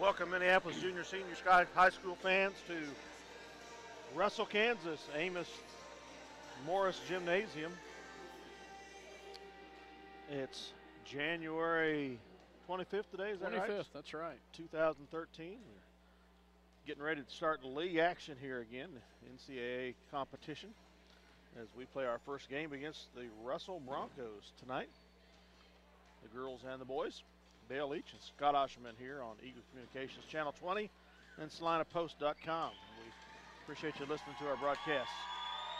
Welcome, Minneapolis Junior Senior High School fans, to Russell, Kansas, Amos Morris Gymnasium. It's January 25th today, is that 25th, right? that's right. 2013. We're getting ready to start the league action here again, NCAA competition, as we play our first game against the Russell Broncos tonight. The girls and the boys. Dale Leach and Scott Osherman here on Eagle Communications Channel 20 and SalinaPost.com. We appreciate you listening to our broadcast.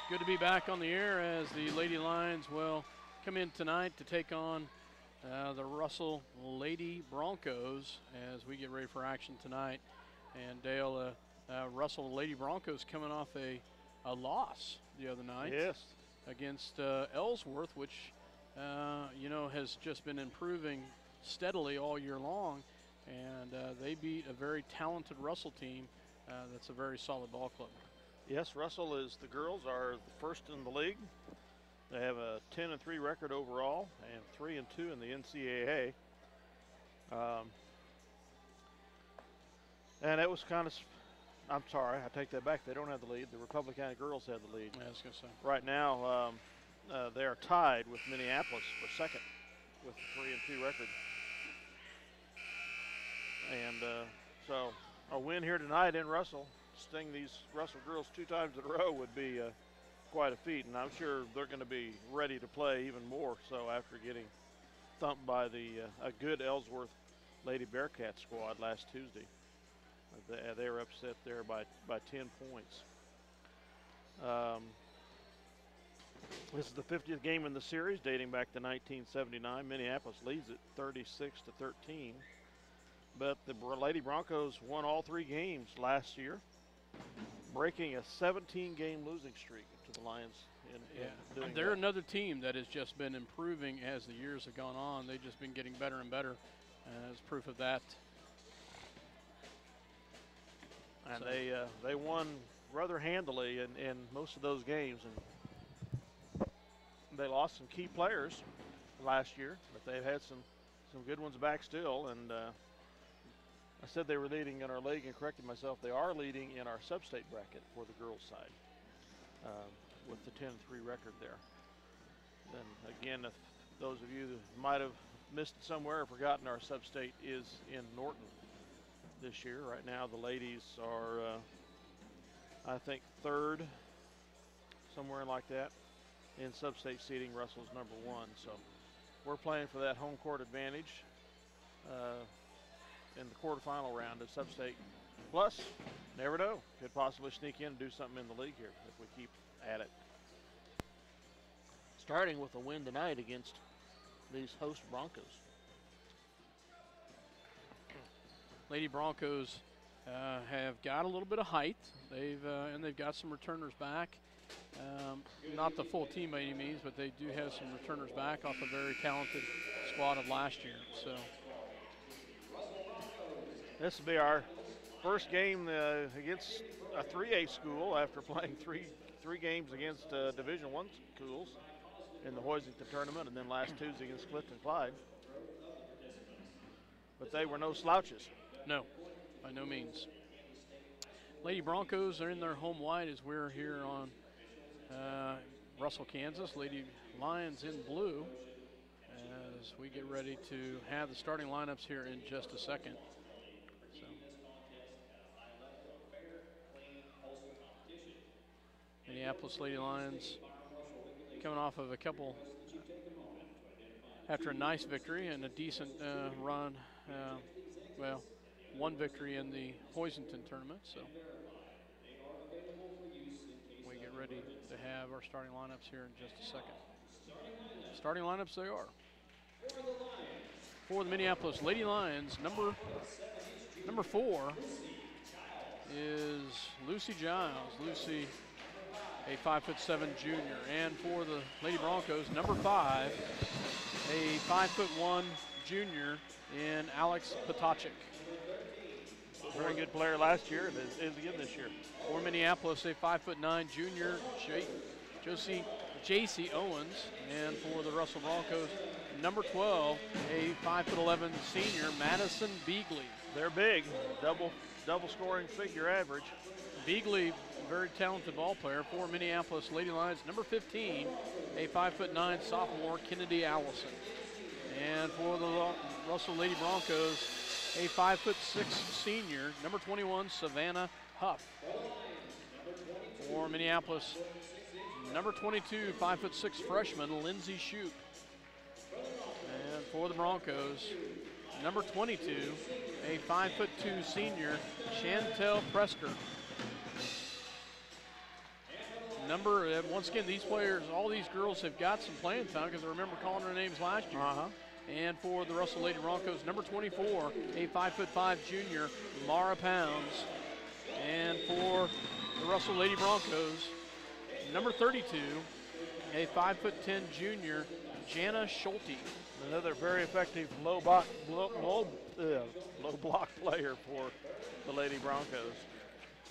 Good to be back on the air as the Lady Lions will come in tonight to take on the Russell Lady Broncos as we get ready for action tonight. And Dale, Russell Lady Broncos coming off a loss the other night. Yes. Against Ellsworth, which has just been improving steadily all year long, and they beat a very talented Russell team that's a very solid ball club. Yes, Russell the girls are the first in the league. They have a 10-3 record overall and 3-2 in the NCAA. And it was kind of, I'm sorry, I take that back. They don't have the lead. The Republic County girls have the lead. Yeah, I was going to say. Right now, they are tied with Minneapolis for second with a 3-2 record. And so a win here tonight in Russell, sting these Russell girls 2 times in a row would be quite a feat. And I'm sure they're going to be ready to play even more so after getting thumped by a good Ellsworth Lady Bearcat squad last Tuesday. They were upset there by 10 points. This is the 50th game in the series, dating back to 1979. Minneapolis leads it 36-13. But the Lady Broncos won all 3 games last year, breaking a 17-game losing streak to the Lions. They're another team that has just been improving as the years have gone on. They've just been getting better and better as proof of that. And so they won rather handily in most of those games. And they lost some key players last year, but they've had some good ones back still. And I said they were leading in our league and corrected myself. They are leading in our sub-state bracket for the girls' side with the 10-3 record there. Then again, if those of you that might have missed it somewhere or forgotten, our sub-state is in Norton this year. Right now the ladies are, I think, 3rd, somewhere like that, in sub-state seeding. Russell's number 1. So we're playing for that home court advantage in the quarterfinal round of sub-state. Plus, never know, could possibly sneak in and do something in the league here if we keep at it. Starting with a win tonight against these host Broncos. Lady Broncos have got a little bit of height. They've got some returners back. Not the full team by any means, but they do have some returners back off a very talented squad of last year. So this will be our first game against a 3A school after playing three games against Division I schools in the Hoisington tournament, and then last Tuesday against Clifton Clyde. But they were no slouches. No, by no means. Lady Broncos are in their home white as we're here on Russell, Kansas. Lady Lions in blue as we get ready to have the starting lineups here in just a second. So Minneapolis Lady Lions coming off of a couple, after a nice victory and a decent run, one victory in the Hoisington tournament. So we get ready to have our starting lineups here in just a second. Starting lineups they are. For the Minneapolis Lady Lions, number 4 is Lucy Giles. Lucy, a 5'7" junior. And for the Lady Broncos, number 5, a 5'1" junior in Alex Potachik. Very good player last year and is again this year. For Minneapolis, a 5'9" junior, J.C. Owens. And for the Russell Broncos, number 12, a 5'11" senior, Madison Beagley. They're big, double scoring figure average. Beagley, very talented ball player for Minneapolis Lady Lions. Number 15, a 5'9" sophomore, Kennedy Allison. And for the Russell Lady Broncos, a 5'6" senior, number 21, Savannah Huff. For Minneapolis, number 22, 5'6" freshman, Lindsay Shoup. And for the Broncos, number 22, a 5'2" senior, Chantel Presker. Once again, these players, all these girls have got some playing time because I remember calling their names last year. And for the Russell Lady Broncos, number 24, a 5'5" junior, Mara Pounds. And for the Russell Lady Broncos, number 32, a 5'10" junior, Jana Schulte. Another very effective low block player for the Lady Broncos.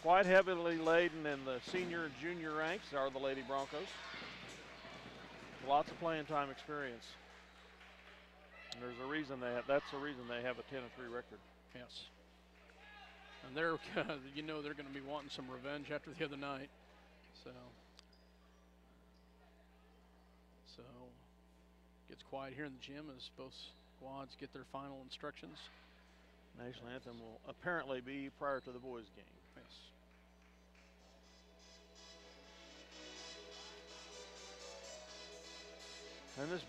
Quite heavily laden in the senior and junior ranks are the Lady Broncos. Lots of playing time experience. And there's a reason that's the reason they have a 10-3 record. Yes. And they're, you know, they're going to be wanting some revenge after the other night. So gets quiet here in the gym as both squads get their final instructions. National anthem will apparently be prior to the boys' game. Yes. And this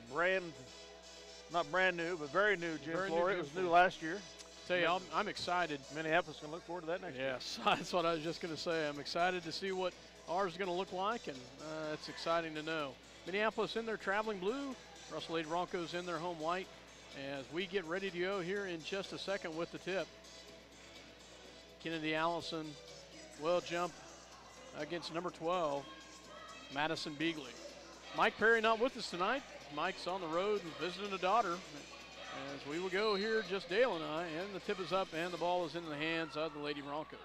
not brand new, but very new gym Very floor. new It was gym new floor. last year. Tell you, I'm excited. Minneapolis can look forward to that next year. Yes, that's what I was just going to say. I'm excited to see what ours is going to look like, and it's exciting to know. Minneapolis in their traveling blue, Russell Lady Broncos in their home white, as we get ready to go here in just a second with the tip. Kennedy Allison will jump against number 12, Madison Beagley. Mike Perry not with us tonight. Mike's on the road and visiting a daughter. As we will go here, just Dale and I, and the tip is up, and the ball is in the hands of the Lady Broncos.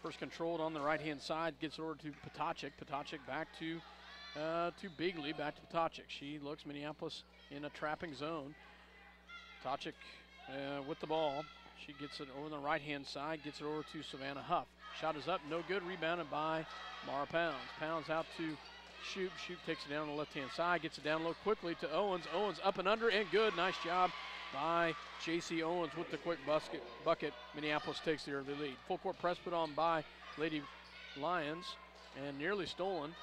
First controlled on the right-hand side, gets over to Potacek. Potacek back to Beagley, back to Potacek. She looks Minneapolis in a trapping zone. Potacek with the ball. She gets it over the right-hand side, gets it over to Savannah Huff. Shot is up, no good, rebounded by Mara Pounds. Pounds out to Shoup. Shoup takes it down on the left-hand side, gets it down low quickly to Owens. Owens up and under and good. Nice job by J.C. Owens with the quick bucket. Minneapolis takes the early lead. Full court press put on by Lady Lions and nearly stolen,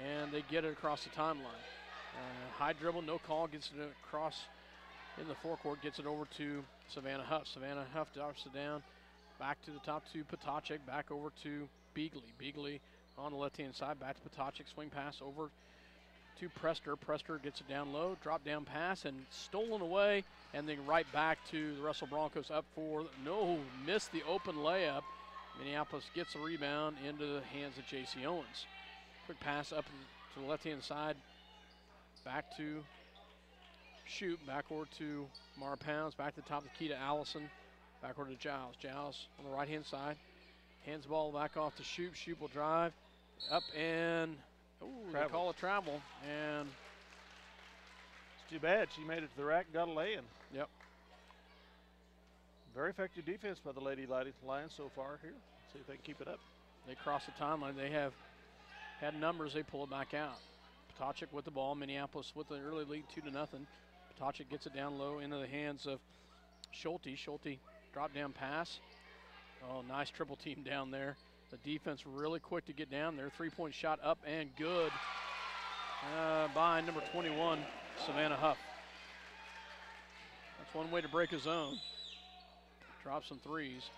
and they get it across the timeline. High dribble, no call, gets it across in the forecourt, gets it over to Savannah Huff. Savannah Huff drops it down, back to the top to Potacek, back over to Beagley. Beagley on the left-hand side, back to Potacek, swing pass over to Prester. Prester gets it down low, drop down pass, and stolen away, and then right back to the Russell Broncos up for, missed the open layup. Minneapolis gets the rebound into the hands of J.C. Owens. Quick pass up to the left-hand side, back to Shoup, back over to Mara Pounds, back to the top of the key to Allison, back over to Giles. Giles on the right-hand side, hands the ball back off to Shoup. Shoup will drive up and, they call a travel, and it's too bad. She made it to the rack, got a lay-in. Yep. Very effective defense by the Lady Lions so far here. See if they can keep it up. They cross the timeline. They have had numbers. They pull it back out. Potacek with the ball. Minneapolis with the early lead, 2-0. Potacek gets it down low into the hands of Schulte. Schulte drop down pass. Oh, nice triple team down there. The defense really quick to get down there. Three-point shot up and good by number 21, Savannah Huff. That's one way to break a zone. Drop some threes.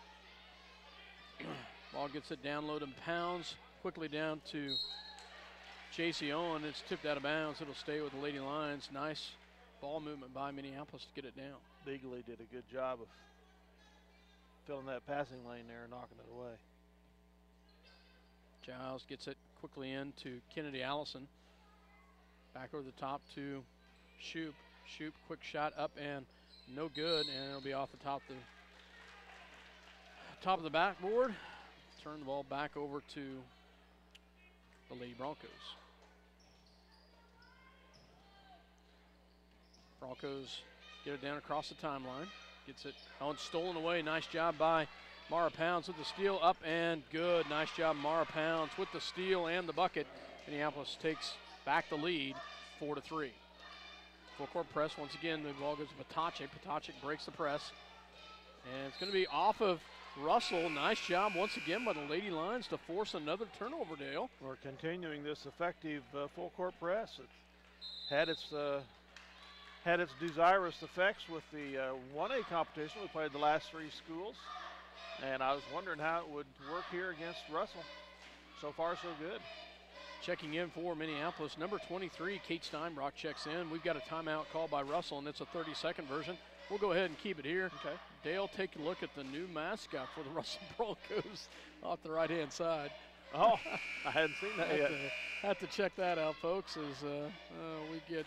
Ball gets it down low to Pounds. Quickly down to J.C. Owen. It's tipped out of bounds. It'll stay with the Lady Lions. Nice ball movement by Minneapolis to get it down. Beagley did a good job of filling that passing lane there and knocking it away. Giles gets it quickly in to Kennedy Allison. Back over the top to Shoup. Shoup, quick shot up and no good, and it'll be off the top of the backboard. Turn the ball back over to the Lady Broncos. Broncos get it down across the timeline. Gets it stolen away. Nice job by Mara Pounds with the steal, up and good. Nice job, Mara Pounds with the steal and the bucket. Minneapolis takes back the lead, 4-3. Full court press once again. The ball goes to Patachik. Patachik breaks the press, and it's going to be off of Russell. Nice job once again by the Lady Lions to force another turnover, Dale. We're continuing this effective full court press. It had its desirous effects with the 1A competition. We played the last 3 schools, and I was wondering how it would work here against Russell. So far, so good. Checking in for Minneapolis, number 23, Kate Steinbrock checks in. We've got a timeout called by Russell, and it's a 30-second version. We'll go ahead and keep it here. Okay. Dale, take a look at the new mascot for the Russell Broncos off the right-hand side. Oh, I hadn't seen that yet. Have to check that out, folks, as we get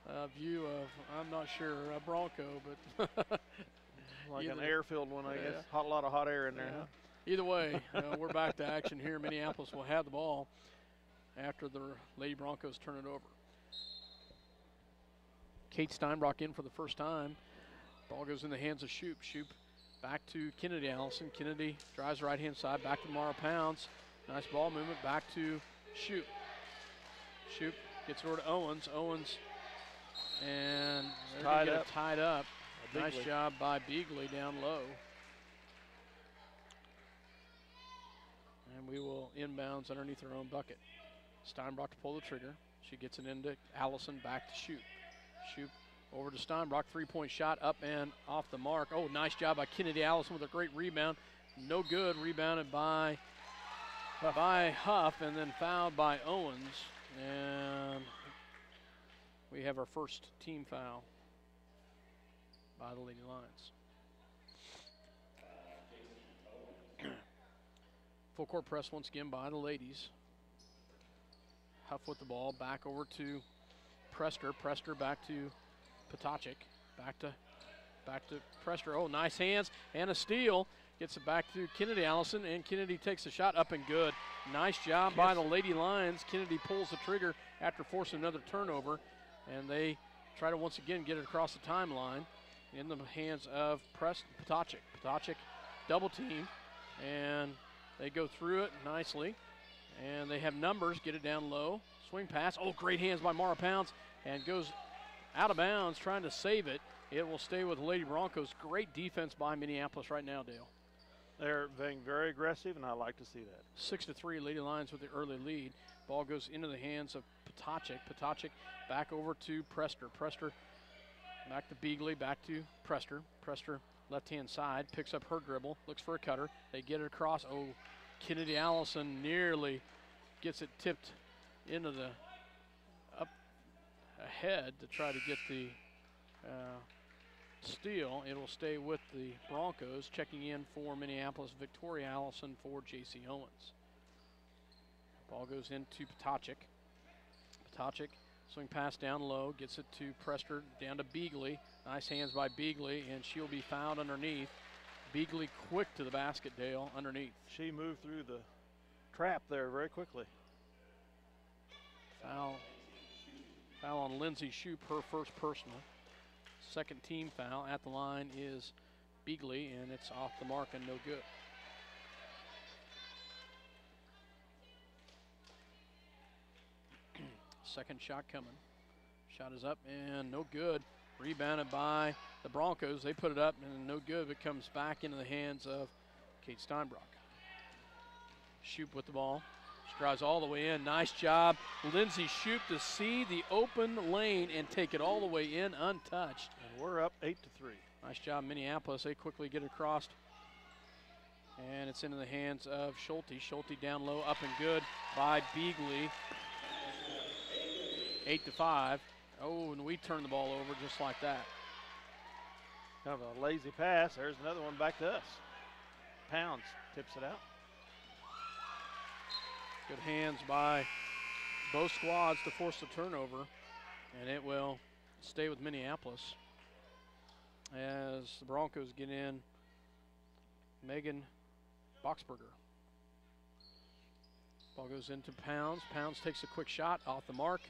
a view of, I'm not sure, a Bronco, but like an air-filled one, I guess. A lot of hot air in there. Yeah. Huh? Either way, we're back to action here. Minneapolis will have the ball after the Lady Broncos turn it over. Kate Steinbrock in for the first time. Ball goes in the hands of Shoop. Shoop back to Kennedy Allison. Kennedy drives right-hand side, back to Mara Pounds. Nice ball movement, back to Shoop. Shoop gets it over to Owens. Owens, and they're going to get it tied up. Nice job by Beagley down low. And we will inbounds underneath her own bucket. Steinbrock to pull the trigger. She gets it into Allison, back to Shoop. Shoop over to Steinbrock, 3-point shot up and off the mark. Oh, nice job by Kennedy Allison with a great rebound. No good, rebounded by Huff and then fouled by Owens. And we have our first team foul by the Lady Lions. Full court press once again by the ladies. Huff with the ball, back over to Prester. Prester back to Patachik. Back to Prester. Oh, nice hands and a steal. Gets it back to Kennedy Allison, and Kennedy takes a shot up and good. Nice job by the Lady Lions. Kennedy pulls the trigger after forcing another turnover, and they try to once again get it across the timeline in the hands of Patachik. Patachik double team, and they go through it nicely. And they have numbers, get it down low. Swing pass. Oh, great hands by Mara Pounds. And goes out of bounds, trying to save it. It will stay with the Lady Broncos. Great defense by Minneapolis right now, Dale. They're being very aggressive, and I like to see that. 6-3, Lady Lions with the early lead. Ball goes into the hands of Patachik. Patachik back over to Prester. Prester back to Beagley, back to Prester. Prester left-hand side, picks up her dribble, looks for a cutter. They get it across. Oh, Kennedy Allison nearly gets it tipped into the up ahead to try to get the steal. It will stay with the Broncos. Checking in for Minneapolis, Victoria Allison for J.C. Owens. Ball goes into Patachik. Patachik, swing pass down low, gets it to Prester, down to Beagley. Nice hands by Beagley, and she'll be fouled underneath. Beagley quick to the basket, Dale, underneath. She moved through the trap there very quickly. Foul on Lindsay Shoop, her first personal. Second team foul at the line is Beagley, and it's off the mark and no good. Second shot coming. Shot is up and no good. Rebounded by the Broncos. They put it up and no good. It comes back into the hands of Kate Steinbrock. Shoop with the ball. She drives all the way in. Nice job, Lindsay Shoop, to see the open lane and take it all the way in untouched. And we're up 8-3. Nice job, Minneapolis. They quickly get it across. And it's into the hands of Schulte. Schulte down low, up and good by Beagley. 8-5. Oh, and we turn the ball over just like that. Kind of a lazy pass. There's another one back to us. Pounds tips it out. Good hands by both squads to force the turnover, and it will stay with Minneapolis as the Broncos get in Megan Boxberger. Ball goes into Pounds. Pounds takes a quick shot off the mark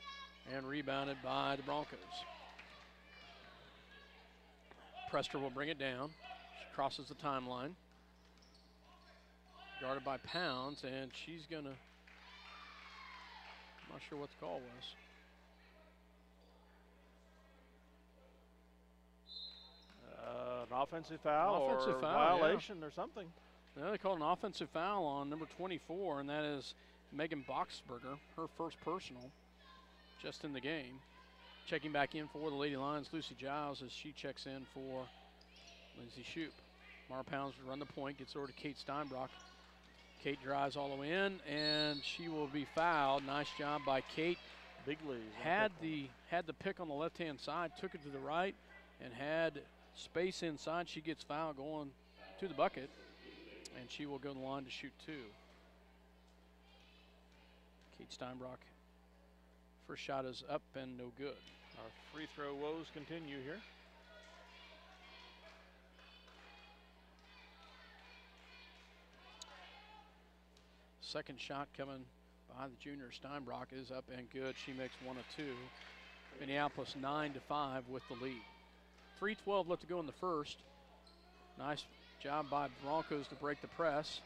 and rebounded by the Broncos. Prester will bring it down. She crosses the timeline. Guarded by Pounds, and she's going to, I'm not sure what the call was. An offensive foul or violation or something. Yeah, they called an offensive foul on number 24, and that is Megan Boxberger, her first personal, just in the game. Checking back in for the Lady Lions, Lucy Giles, as she checks in for Lindsay Shoup. Mara Pounds will run the point, gets over to Kate Steinbrock. Kate drives all the way in, and she will be fouled. Nice job by Kate. Big lead. Had the pick on the left-hand side, took it to the right, and had space inside. She gets fouled going to the bucket, and she will go to the line to shoot two. Kate Steinbrock, first shot is up and no good. Our free throw woes continue here. Second shot coming by the junior Steinbrock is up and good. She makes one of two. Minneapolis 9-5 with the lead. 3:12 left to go in the first. Nice job by Broncos to break the press.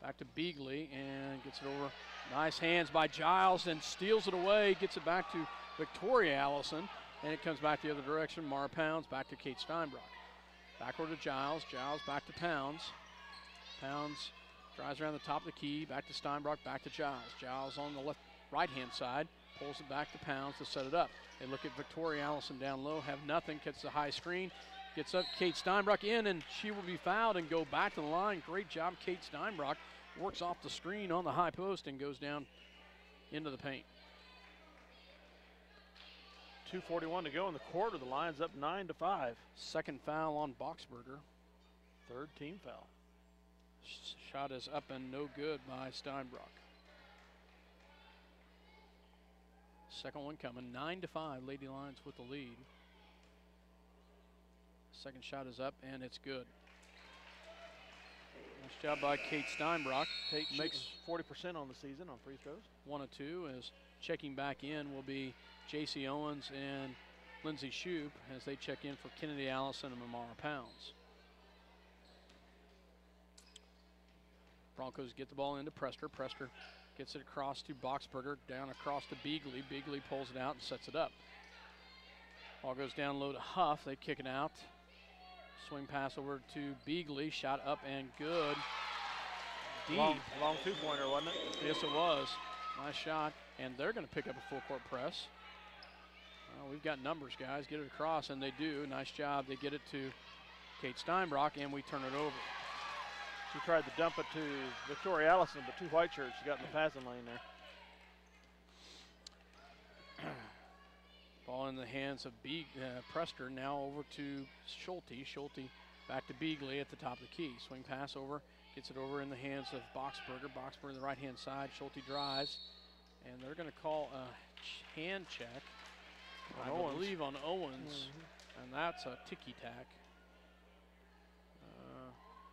Back to Beagley and gets it over. Nice hands by Giles and steals it away. Gets it back to Victoria Allison, and it comes back the other direction. Mara Pounds back to Kate Steinbrock. Backward to Giles. Giles back to Pounds. Pounds drives around the top of the key. Back to Steinbrock. Back to Giles. Giles on the right-hand side. Pulls it back to Pounds to set it up. They look at Victoria Allison down low. Have nothing. Gets the high screen. Gets up Kate Steinbrock in, and she will be fouled and go back to the line. Great job, Kate Steinbrock. Works off the screen on the high post and goes down into the paint. 2:41 to go in the quarter. The Lions up 9-5. Second foul on Boxberger. Third team foul. Shot is up and no good by Steinbrock. Second one coming. 9-5. Lady Lions with the lead. Second shot is up and it's good. Nice job by Kate Steinbrock. Kate makes 40% on the season on free throws. 1 of 2 is checking back in will be J.C. Owens and Lindsay Shoup as they check in for Kennedy Allison and Mara Pounds. Broncos get the ball into Prester. Prester gets it across to Boxberger, down across to Beagley. Beagley pulls it out and sets it up. Ball goes down low to Huff. They kick it out. Swing pass over to Beagley. Shot up and good. Deep. Long two-pointer, wasn't it? Yes, it was. Nice shot. And they're going to pick up a full-court press. Well, we've got numbers, guys. Get it across, and they do. Nice job. They get it to Kate Steinbrock, and we turn it over. She tried to dump it to Victoria Allison, but two white shirts got in the passing lane there. Ball in the hands of Prester. Now over to Schulte. Schulte back to Beagley at the top of the key. Swing pass over. Gets it over in the hands of Boxberger. Boxberger on the right-hand side. Schulte drives. And they're going to call a hand check, I believe, on Owens. And that's a ticky-tack.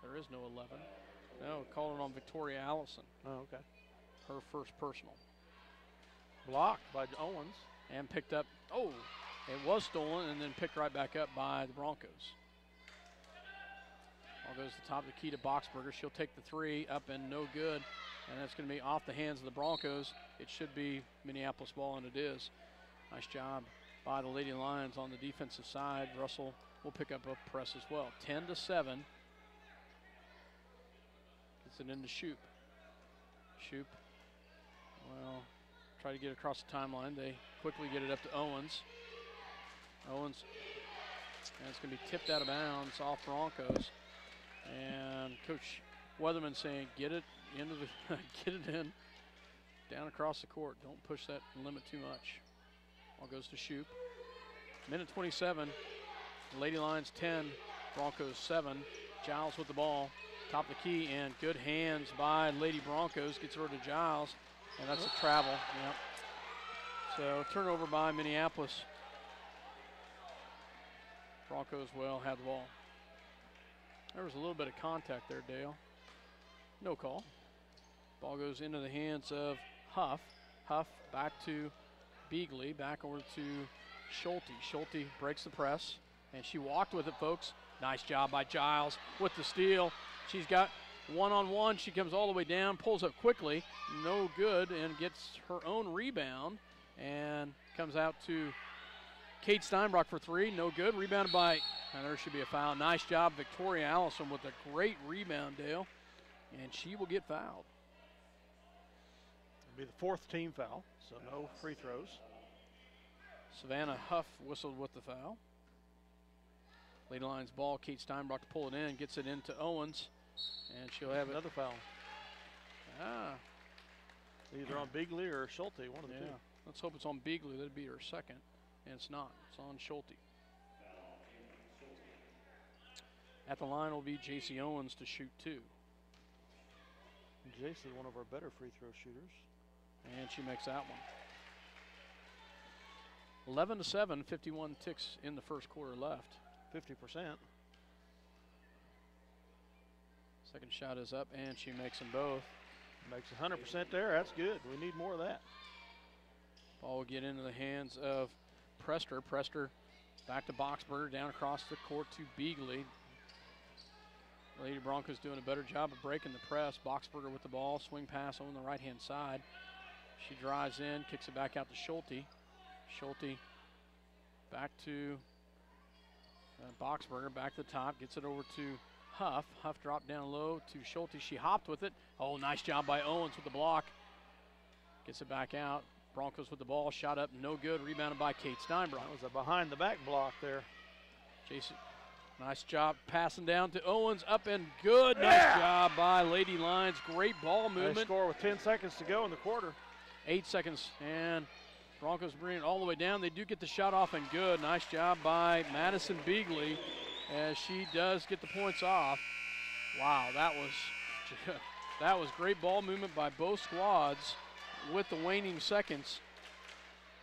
There is no 11. No, calling on Victoria Allison. Oh, okay. Her first personal. Blocked by Owens. And picked up. Oh, it was stolen and then picked right back up by the Broncos. Ball goes to the top of the key to Boxberger. She'll take the three, up and no good. And that's going to be off the hands of the Broncos. It should be Minneapolis ball, and it is. Nice job by the Lady Lions on the defensive side. Russell will pick up a press as well. 10-7. Gets it into Shoup. Shoup, well, try to get across the timeline. They quickly get it up to Owens. Owens, and it's going to be tipped out of bounds off Broncos. And Coach Weatherman saying, get it into the, get it in, down across the court. Don't push that limit too much. Ball goes to Shoup. Minute 27. Lady Lions 10, Broncos 7. Giles with the ball. Top of the key, and good hands by Lady Broncos. Gets over to Giles, and that's a travel. Yep. So turnover by Minneapolis. Broncos will have the ball. There was a little bit of contact there, Dale. No call. Ball goes into the hands of Huff. Huff back to Beagley, back over to Schulte. Schulte breaks the press. And she walked with it, folks. Nice job by Giles with the steal. She's got one-on-one. She comes all the way down, pulls up quickly. No good, and gets her own rebound. And comes out to Kate Steinbrock for three. No good. Rebounded by, and there should be a foul. Nice job, Victoria Allison with a great rebound, Dale. And she will get fouled. It'll be the fourth team foul, so no free throws. Savannah Huff whistled with the foul. Lady Lions ball. Kate Steinbrock to pull it in, gets it into Owens, and she'll have another foul. Either on Beagley or Schulte, one of the two. Let's hope it's on Beagley. That'd be her second, and it's not. It's on Schulte. At the line will be J.C. Owens to shoot two. J.C. one of our better free throw shooters. And she makes that one. 11-7, 51 ticks in the first quarter left. 50%. Second shot is up, and she makes them both. Makes 100% there. That's good. We need more of that. Ball will get into the hands of Prester. Prester back to Boxberger, down across the court to Beagley. Lady Broncos doing a better job of breaking the press. Boxberger with the ball, swing pass on the right-hand side. She drives in, kicks it back out to Schulte. Schulte back to Boxberger, back to the top, gets it over to Huff. Huff dropped down low to Schulte. She hopped with it. Oh, nice job by Owens with the block. Gets it back out. Broncos with the ball, shot up, no good. Rebounded by Kate Steinbrock. That was a behind-the-back block there. Jason, nice job passing down to Owens, up and good. Nice job by Lady Lions. Great ball movement. They score with 10 seconds to go in the quarter. 8 seconds, and Broncos bring it all the way down. They do get the shot off, and good. Nice job by Madison Beagley as she does get the points off. Wow, that was great ball movement by both squads with the waning seconds.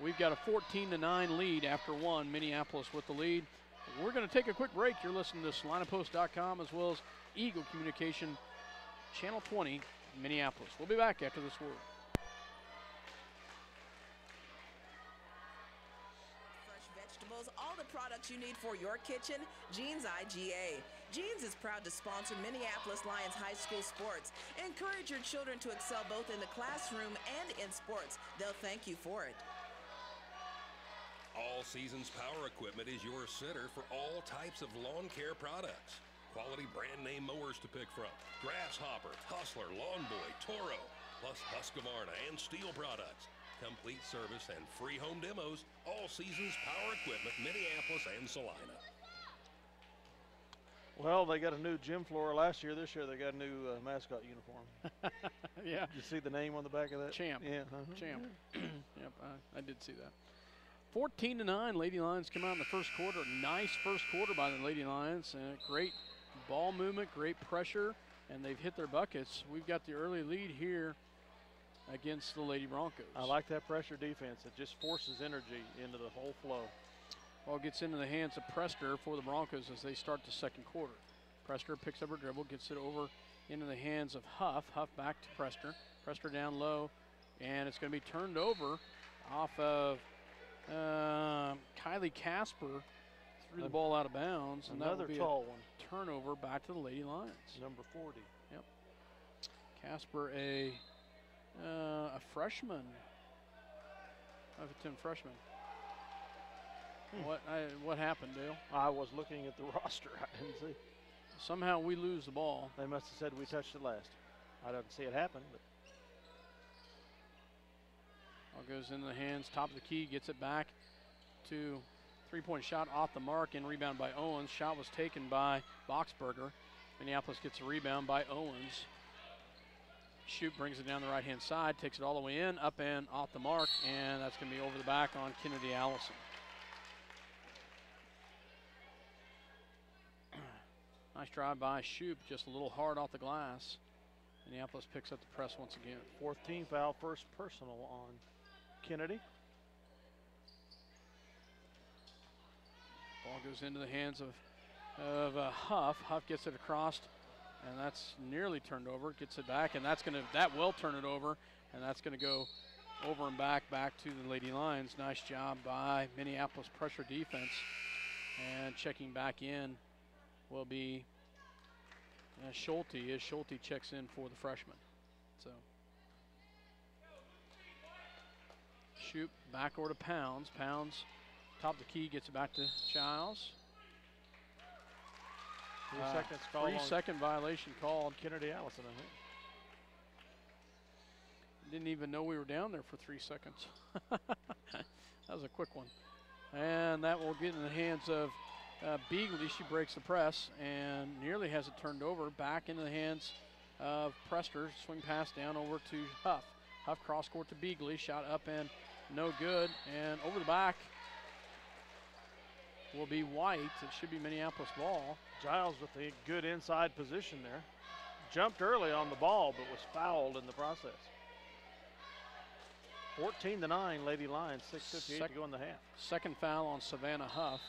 We've got a 14-9 lead after one. Minneapolis with the lead. We're going to take a quick break. You're listening to SalinaPost.com as well as Eagle Communication Channel 20, Minneapolis. We'll be back after this word. All the products you need for your kitchen, Jeans IGA. Jeans is proud to sponsor Minneapolis Lions High School sports. Encourage your children to excel both in the classroom and in sports. They'll thank you for it. All Seasons Power Equipment is your center for all types of lawn care products. Quality brand name mowers to pick from. Grasshopper, Hustler, Lawn Boy, Toro, plus Husqvarna and Steel products. Complete service and free home demos. All Seasons Power Equipment, Minneapolis and Salina. Well, they got a new gym floor last year. This year they got a new mascot uniform. Yeah. Did you see the name on the back of that? Champ. Yeah. Champ. Yep, I did see that. 14-9, Lady Lions come out in the first quarter. Nice first quarter by the Lady Lions. Great ball movement, great pressure, and they've hit their buckets. We've got the early lead here against the Lady Broncos. I like that pressure defense. It just forces energy into the whole flow. Ball gets into the hands of Prester for the Broncos as they start the second quarter. Prester picks up her dribble, gets it over into the hands of Huff. Huff back to Prester. Prester down low, and it's going to be turned over off of Kylie Casper. Threw the ball out of bounds. And another tall one. Turnover back to the Lady Lions. Number 40. Yep. Casper, a freshman. 5'10" freshman. What happened, Dale? I was looking at the roster. I didn't see. Somehow we lose the ball. They must have said we touched it last. I didn't see it happen, but. Ball goes into the hands, top of the key, gets it back to three-point shot off the mark and rebound by Owens. Shot was taken by Boxberger. Minneapolis gets a rebound by Owens. Shoot brings it down the right-hand side, takes it all the way in, up and off the mark, and that's going to be over the back on Kennedy Allison. Nice drive by Shoup, just a little hard off the glass. Minneapolis picks up the press once again. 4th team foul, first personal on Kennedy. Ball goes into the hands of Huff. Huff gets it across, and that's nearly turned over. Gets it back, and that will turn it over, and that's going to go over and back to the Lady Lions. Nice job by Minneapolis pressure defense. And checking back in will be Schulte, as Schulte checks in for the freshman. So Shoop back over to Pounds. Pounds top of the key, gets it back to Giles. 3 seconds called. 3-second violation called. Kennedy Allison, I think. Didn't even know we were down there for 3 seconds. That was a quick one. And that will get in the hands of Beagley. She breaks the press and nearly has it turned over. Back into the hands of Prester. Swing pass down over to Huff. Huff cross court to Beagley. Shot up and no good. And over the back will be White. It should be Minneapolis ball. Giles with a good inside position there. Jumped early on the ball, but was fouled in the process. 14-9, Lady Lions, 6:58 to go in the half. Second foul on Savannah Huff.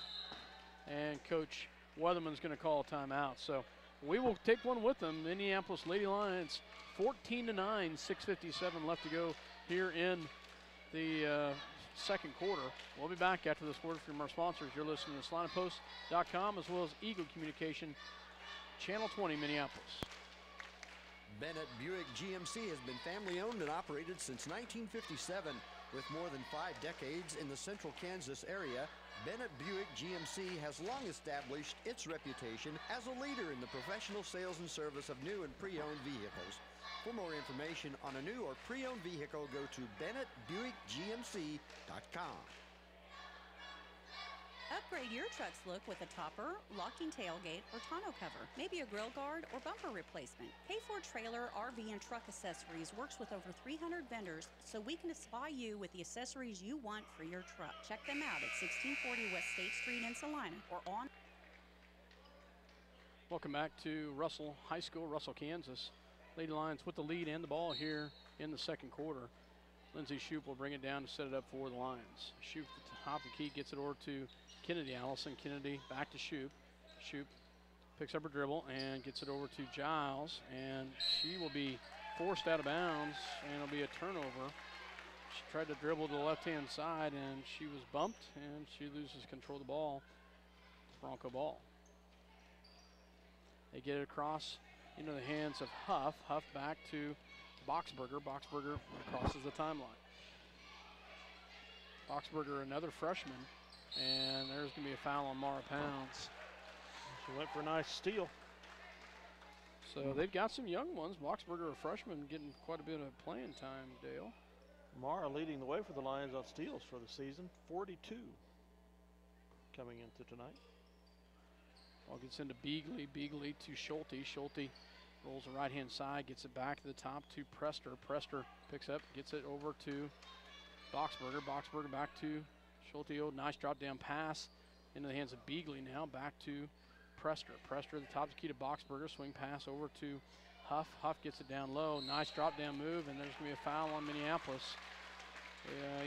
And Coach Weatherman's going to call a timeout. So we will take one with them. Minneapolis Lady Lions, 14-9, 6:57 left to go here in the second quarter. We'll be back after this word from our sponsors. You're listening to SlineandPost.com as well as Eagle Communication, Channel 20, Minneapolis. Bennett Buick GMC has been family owned and operated since 1957. With more than 5 decades in the central Kansas area, Bennett Buick GMC has long established its reputation as a leader in the professional sales and service of new and pre-owned vehicles. For more information on a new or pre-owned vehicle, go to BennettBuickGMC.com. Upgrade your truck's look with a topper, locking tailgate, or tonneau cover, maybe a grill guard or bumper replacement. K4 Trailer, RV, and Truck Accessories works with over 300 vendors, so we can supply you with the accessories you want for your truck. Check them out at 1640 West State Street in Salina or on. Welcome back to Russell High School, Russell, Kansas. Lady Lions with the lead and the ball here in the second quarter. Lindsay Shoup will bring it down to set it up for the Lions. Shoup at the top of the key, gets it over to Kennedy Allison. Kennedy back to Shoup. Shoup picks up her dribble and gets it over to Giles, and she will be forced out of bounds, and it'll be a turnover. She tried to dribble to the left-hand side, and she was bumped, and she loses control of the ball. Bronco ball. They get it across into the hands of Huff. Huff back to Boxberger. Boxberger crosses the timeline. Boxberger, another freshman, and there's going to be a foul on Mara Pounds. She went for a nice steal. So they've got some young ones. Boxberger, a freshman, getting quite a bit of playing time, Dale. Mara leading the way for the Lions on steals for the season, 42 coming into tonight. Ball gets into Beagley. Beagley to Schulte. Schulte rolls the right-hand side, gets it back to the top to Prester. Prester picks up, gets it over to Boxberger. Boxberger back to Schulte. Oh, nice drop-down pass into the hands of Beagley now. Back to Prester. Prester at the top of the key to Boxberger. Swing pass over to Huff. Huff gets it down low. Nice drop-down move, and there's going to be a foul on Minneapolis.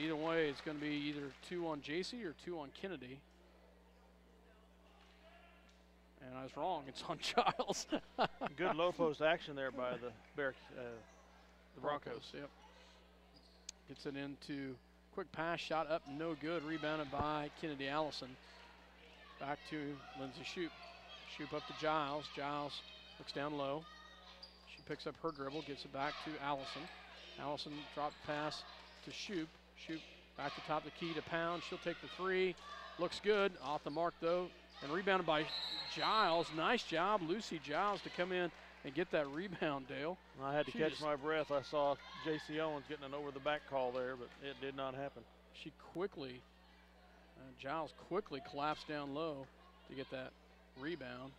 Either way, it's going to be either 2 on JC or 2 on Kennedy. And I was wrong. It's on Giles. Good low post action there by the Broncos. Yep. Gets it into quick pass, shot up, no good. Rebounded by Kennedy Allison. Back to Lindsay Shoup. Shoup up to Giles. Giles looks down low. She picks up her dribble, gets it back to Allison. Allison drop pass to Shoup. Shoup back to top of the key to Pound. She'll take the three. Looks good. Off the mark though. And rebounded by Giles. Nice job, Lucy Giles, to come in and get that rebound, Dale. I had to catch my breath. I saw J.C. Owens getting an over-the-back call there, but it did not happen. She quickly, Giles quickly collapsed down low to get that rebound.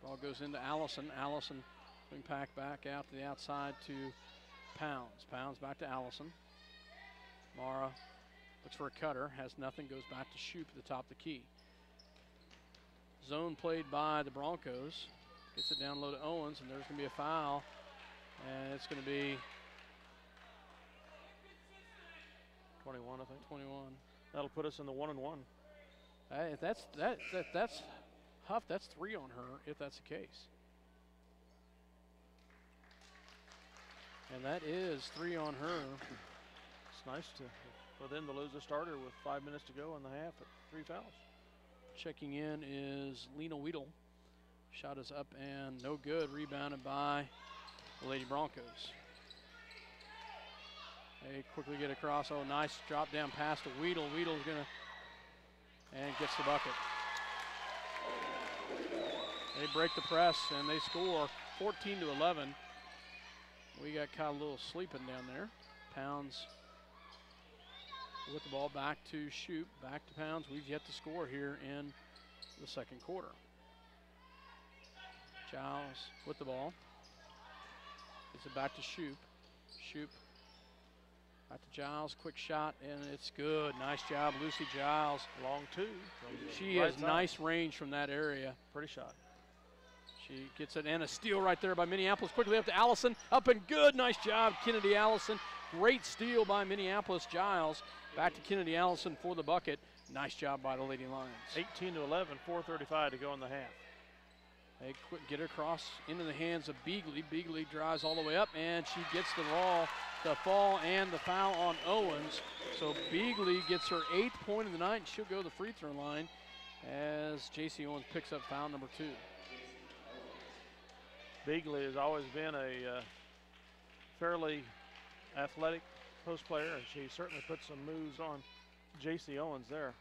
Ball goes into Allison. Allison swing pack back out to the outside to Pounds. Pounds back to Allison. Mara looks for a cutter, has nothing, goes back to Shoup at the top of the key. Zone played by the Broncos. Gets it down low to Owens, and there's going to be a foul. And it's going to be 21, I think. 21. That'll put us in the 1-and-1. If that's Huff, that's 3 on her, if that's the case. And that is 3 on her. It's nice for them to lose a starter with 5 minutes to go in the half at 3 fouls. Checking in is Lena Weedle. Shot is up and no good. Rebounded by the Lady Broncos. They quickly get across. Oh, nice drop down pass to Weedle. Weedle's gonna, and gets the bucket. They break the press and they score 14-11. We got caught a little sleeping down there. Pounds with the ball back to Shoop, back to Pounds. We've yet to score here in the second quarter. Giles with the ball. Gets it back to Shoop. Shoop back to Giles. Quick shot, and it's good. Nice job, Lucy Giles. Long two. She has nice range from that area. Pretty shot. She gets it, and a steal right there by Minneapolis. Quickly up to Allison. Up and good. Nice job, Kennedy Allison. Great steal by Minneapolis. Giles back to Kennedy Allison for the bucket. Nice job by the Lady Lions. 18-11, 4:35 to go in the half. They get her across into the hands of Beagley. Beagley drives all the way up, and she gets the fall and the foul on Owens. So Beagley gets her 8th point of the night, and she'll go to the free throw line as J.C. Owens picks up foul number 2. Beagley has always been a fairly athletic post player, and she certainly put some moves on J.C. Owens there.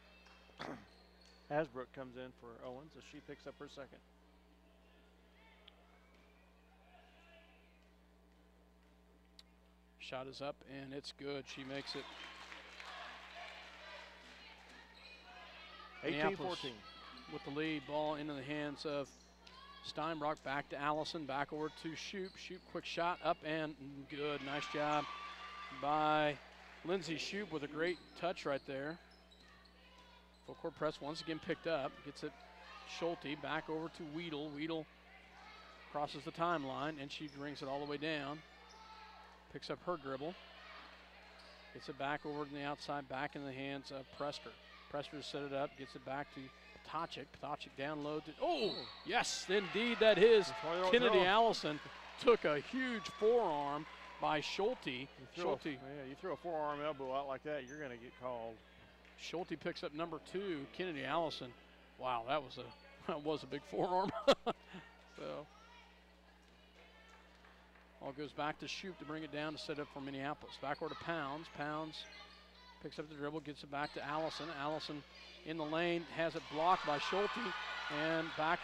Hasbrook comes in for Owens as she picks up her second. Shot is up, and it's good. She makes it. 18-14. With the lead. Ball into the hands of Steinbrock. Back to Allison. Back over to Shoop. Shoop, quick shot up and good. Nice job by Lindsay Shoop with a great touch right there. Full court press once again picked up. Gets it Schulte. Back over to Weedle. Weedle crosses the timeline, and she brings it all the way down. Picks up her dribble. Gets it back over to the outside, back in the hands of Prester. Prester set it up, gets it back to Ptacek. Ptacek down low. Oh, yes, indeed that is. Kennedy Allison took a huge forearm by Schulte. You throw a forearm elbow out like that, you're going to get called. Schulte picks up number 2. Kennedy Allison. Wow, that was a big forearm. So. All goes back to Shoop to bring it down to set up for Minneapolis. Back over to Pounds. Pounds picks up the dribble, gets it back to Allison. Allison in the lane, has it blocked by Schulte, and back.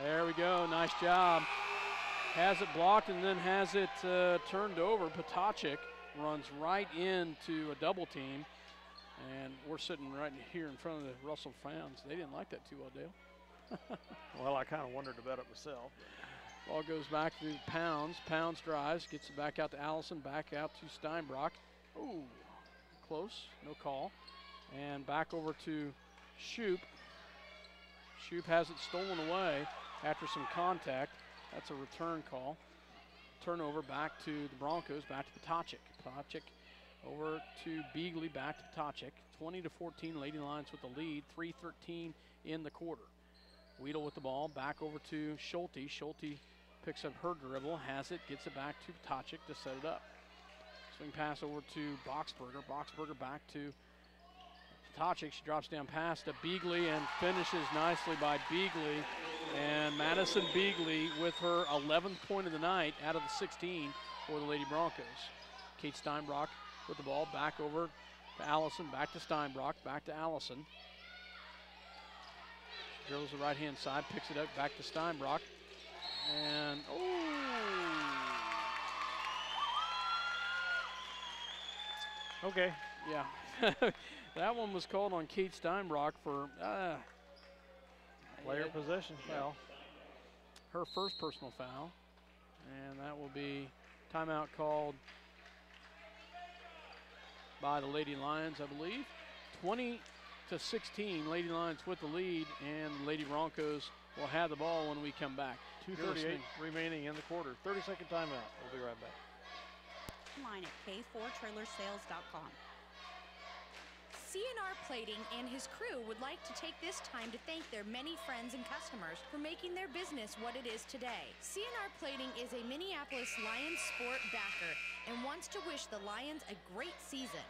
There we go, nice job. Has it blocked and then has it turned over. Ptacek runs right into a double team, and we're sitting right here in front of the Russell fans. They didn't like that too well, Dale. Well, I kind of wondered about it myself. Ball goes back to Pounds. Pounds drives, gets it back out to Allison, back out to Steinbrock. Ooh, close, no call. And back over to Shoop. Shoop has it stolen away after some contact. That's a return call. Turnover back to the Broncos, back to Ptacek. Ptacek over to Beagley, back to Ptacek. 20-14, Lady Lions with the lead, 3:13 in the quarter. Weedle with the ball, back over to Schulte. Schulte picks up her dribble, has it, gets it back to Ptacek to set it up. Swing pass over to Boxberger. Boxberger back to Ptacek. She drops down pass to Beagley and finishes nicely by Beagley. And Madison Beagley with her 11th point of the night out of the 16 for the Lady Broncos. Kate Steinbrock with the ball, back over to Allison, back to Steinbrock, back to Allison. She drills the right-hand side, picks it up, back to Steinbrock. And, Okay. Yeah. That one was called on Kate Steinbrock for player possession foul. Her first personal foul. And that will be timeout called by the Lady Lions, I believe. 20-16, Lady Lions with the lead, and the Lady Broncos will have the ball when we come back. 2:38 remaining in the quarter. 30-second timeout. We'll be right back. Online at k4trailersales.com. CNR Plating and his crew would like to take this time to thank their many friends and customers for making their business what it is today. CNR Plating is a Minneapolis Lions sport backer and wants to wish the Lions a great season.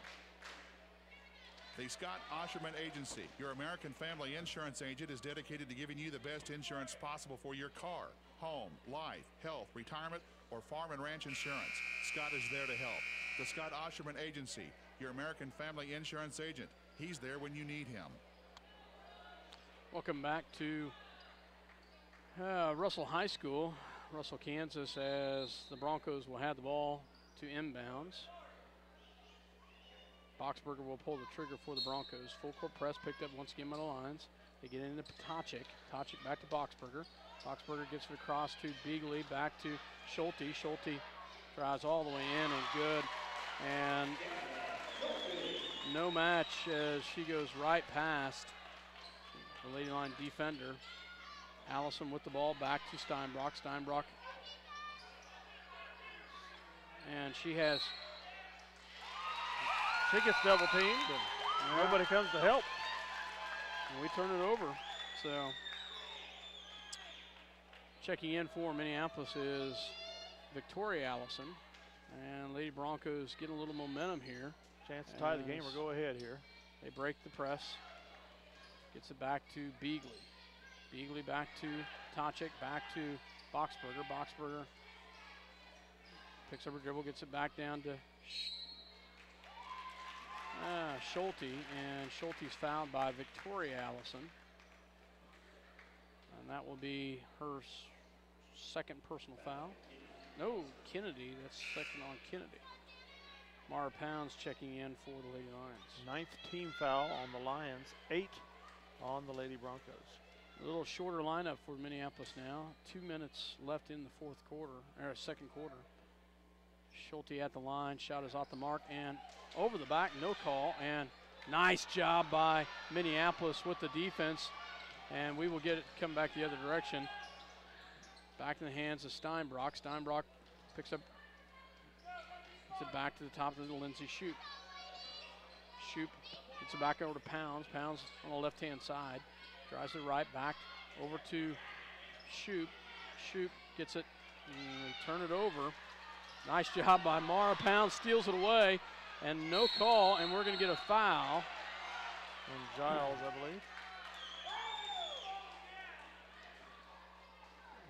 The Scott Osherman Agency, your American family insurance agent, is dedicated to giving you the best insurance possible for your car, home, life, health, retirement, or farm and ranch insurance. Scott is there to help. The Scott Osherman Agency, your American family insurance agent. He's there when you need him. Welcome back to Russell High School, Russell, Kansas, as the Broncos will have the ball to inbounds. Boxberger will pull the trigger for the Broncos. Full court press picked up once again by the Lions. They get into Tochik. Tochik back to Boxberger. Boxberger gets it across to Beagley, back to Schulte. Schulte drives all the way in and good. And no match as she goes right past the Lady Line defender. Allison with the ball back to Steinbrock. Steinbrock. And she gets double teamed and nobody comes to help. And we turn it over. So checking in for Minneapolis is Victoria Allison. And Lady Broncos get a little momentum here. Chance to tie the game or go ahead here. They break the press. Gets it back to Beagley. Beagley back to Tochik, back to Boxberger. Boxberger picks up her dribble, gets it back down to Schulte, and Schulte's fouled by Victoria Allison. And that will be her second personal foul. No, Kennedy, that's second on Kennedy. Mara Pounds checking in for the Lady Lions. 9th team foul on the Lions, 8 on the Lady Broncos. A little shorter lineup for Minneapolis now. 2 minutes left in the second quarter. Schulte at the line, shot is off the mark and over the back, no call. And nice job by Minneapolis with the defense. And we will get it come back the other direction. Back in the hands of Steinbrock. Steinbrock picks up, gets it back to the top of the Lindsay Shoup. Shoup gets it back over to Pounds. Pounds on the left-hand side. Drives it right back over to Shoup. Shoup gets it and turn it over. Nice job by Mara. Pounds steals it away and no call, and we're going to get a foul. And Giles, I believe.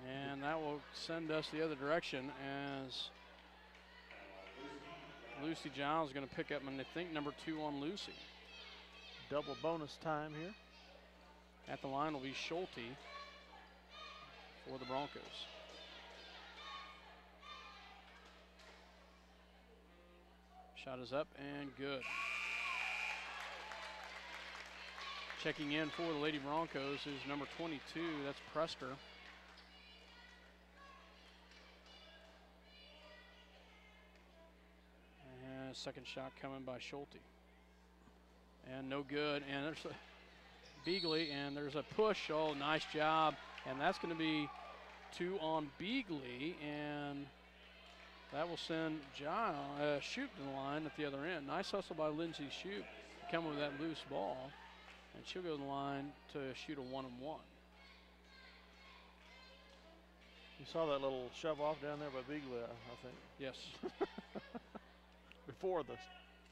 And that will send us the other direction as Lucy Giles is going to pick up, and I think number 2 on Lucy. Double bonus time here. At the line will be Schulte for the Broncos. Shot is up and good. Checking in for the Lady Broncos is number 22, that's Prester. And second shot coming by Schulte. And no good, and there's a Beagley, and there's a push. Oh, nice job. And that's going to be 2 on Beagley, and that will send Shoup to the line at the other end. Nice hustle by Lindsay Shoup to come with that loose ball, and she'll go to the line to shoot a 1-on-1. You saw that little shove off down there by Beagley, I think. Yes. Before the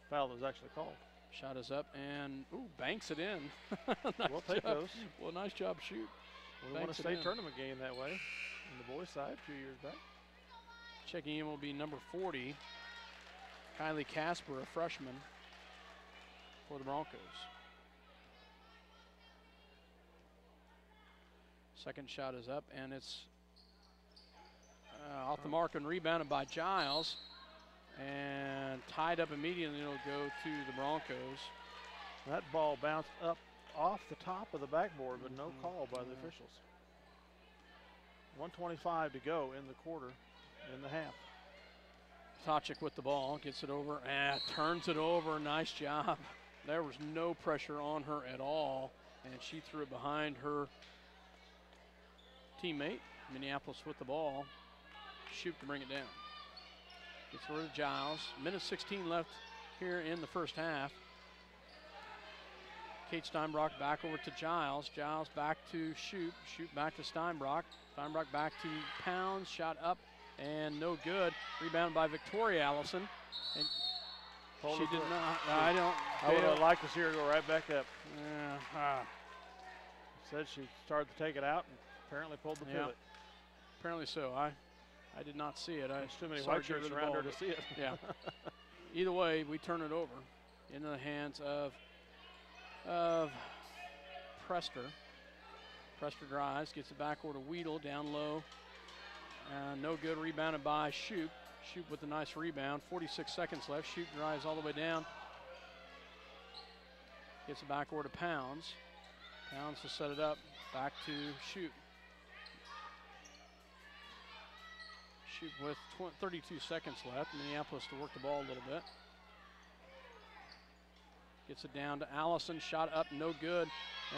foul was actually called. Shot is up and banks it in. Nice we'll take job. those. Well, nice job, Shoup. We won a state tournament game that way on the boys' side a few years back. Checking in will be number 40, Kylie Casper, a freshman for the Broncos. Second shot is up, and it's off the mark and rebounded by Giles. And tied up immediately, it'll go to the Broncos. That ball bounced up off the top of the backboard, but no call by the officials. 1:25 to go in the quarter, in the half. Tochik with the ball, gets it over, and turns it over. Nice job. There was no pressure on her at all, and she threw it behind her teammate. Minneapolis with the ball. Shoup to bring it down. Gets rid of Giles. Minute 16 left here in the first half. Kate Steinbrock back over to Giles. Giles back to Shoup. Shoup back to Steinbrock. Steinbrock back to Pounds. Shot up and no good. Rebound by Victoria Allison. And Pulled She her did foot. not. I don't. I would have liked to see her go right back up. Yeah. Said she started to take it out and apparently pulled the pivot. Apparently so. I did not see it. There's too many saw her white get rid shirts of the around her ball, to see it. Yeah. Either way, we turn it over into the hands of Prester. Prester drives, gets it back over to Weedle, down low. No good, rebounded by Shoup. Shoup with a nice rebound. 46 seconds left. Shoup drives all the way down. Gets it back over to Pounds. Pounds to set it up. Back to Shoup. Shoup with 32 seconds left. Minneapolis to work the ball a little bit. Gets it down to Allison. Shot up, no good.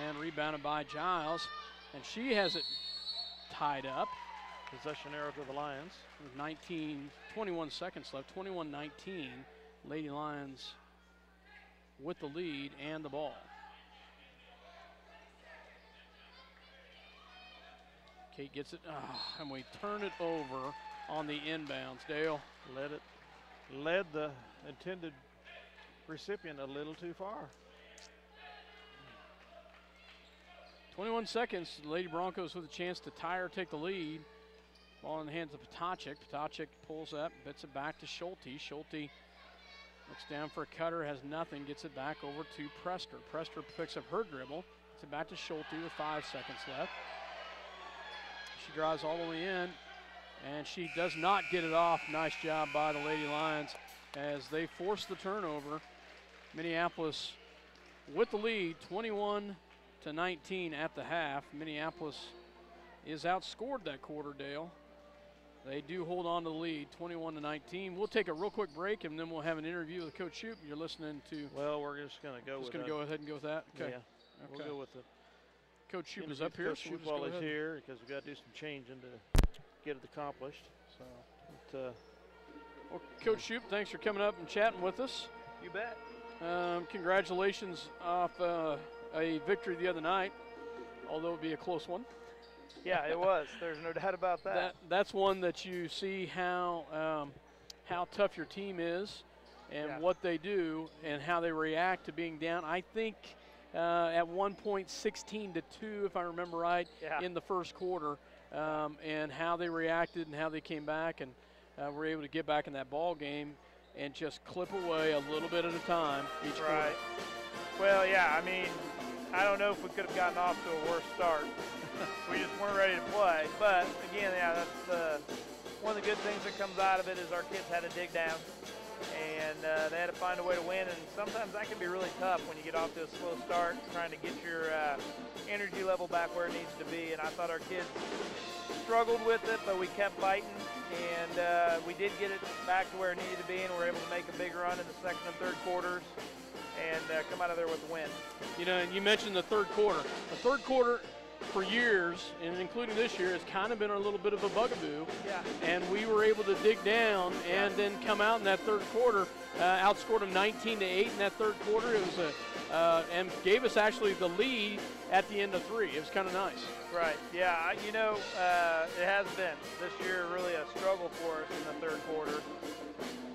And rebounded by Giles. And she has it tied up. Possession arrow to the Lions. With 21 seconds left. 21-19. Lady Lions with the lead and the ball. Kate gets it, and we turn it over on the inbounds. Dale. Led the intended recipient a little too far. 21 seconds, the Lady Broncos with a chance to tie or take the lead. Ball in the hands of Potacek. Potacek pulls up, bits it back to Schulte. Schulte looks down for a cutter, has nothing, gets it back over to Prester. Prester picks up her dribble, gets it back to Schulte with 5 seconds left. She drives all the way in, and she does not get it off. Nice job by the Lady Lions as they force the turnover. Minneapolis with the lead, 21-19 at the half. Minneapolis is outscored that quarter, Dale. They do hold on to the lead, 21-19. We'll take a real quick break, and then we'll have an interview with Coach Shoup. You're listening to. Well, we're just going to go with. Just going to go ahead and go with that. Okay. Yeah. Okay. We'll go with the. Coach Shoup is up here. Coach Shoup while he's here because we got to do some changing to get it accomplished. So. Well, Coach Shoup, thanks for coming up and chatting with us. You bet. Congratulations off a victory the other night, although it be a close one. Yeah, it was. There's no doubt about that. That's one that you see how tough your team is and what they do and how they react to being down. I think at one point 16-2, if I remember right, in the first quarter, and how they reacted and how they came back and were able to get back in that ball game and just clip away a little bit at a time each quarter. Well, yeah, I mean, I don't know if we could have gotten off to a worse start. We just weren't ready to play. But, again, yeah, that's one of the good things that comes out of it is our kids had to dig down. And they had to find a way to win. And sometimes that can be really tough when you get off to a slow start, trying to get your energy level back where it needs to be. And I thought our kids struggled with it, but we kept fighting. And we did get it back to where it needed to be, and we were able to make a big run in the second and third quarters and come out of there with a win. You know, and you mentioned the third quarter. The third quarter for years, and including this year, has kind of been a little bit of a bugaboo. Yeah. And we were able to dig down and then come out in that third quarter, outscored them 19-8 in that third quarter. It was and gave us actually the lead at the end of 3. It was kind of nice. Right. Yeah. You know, it has been this year really a struggle for us in the third quarter,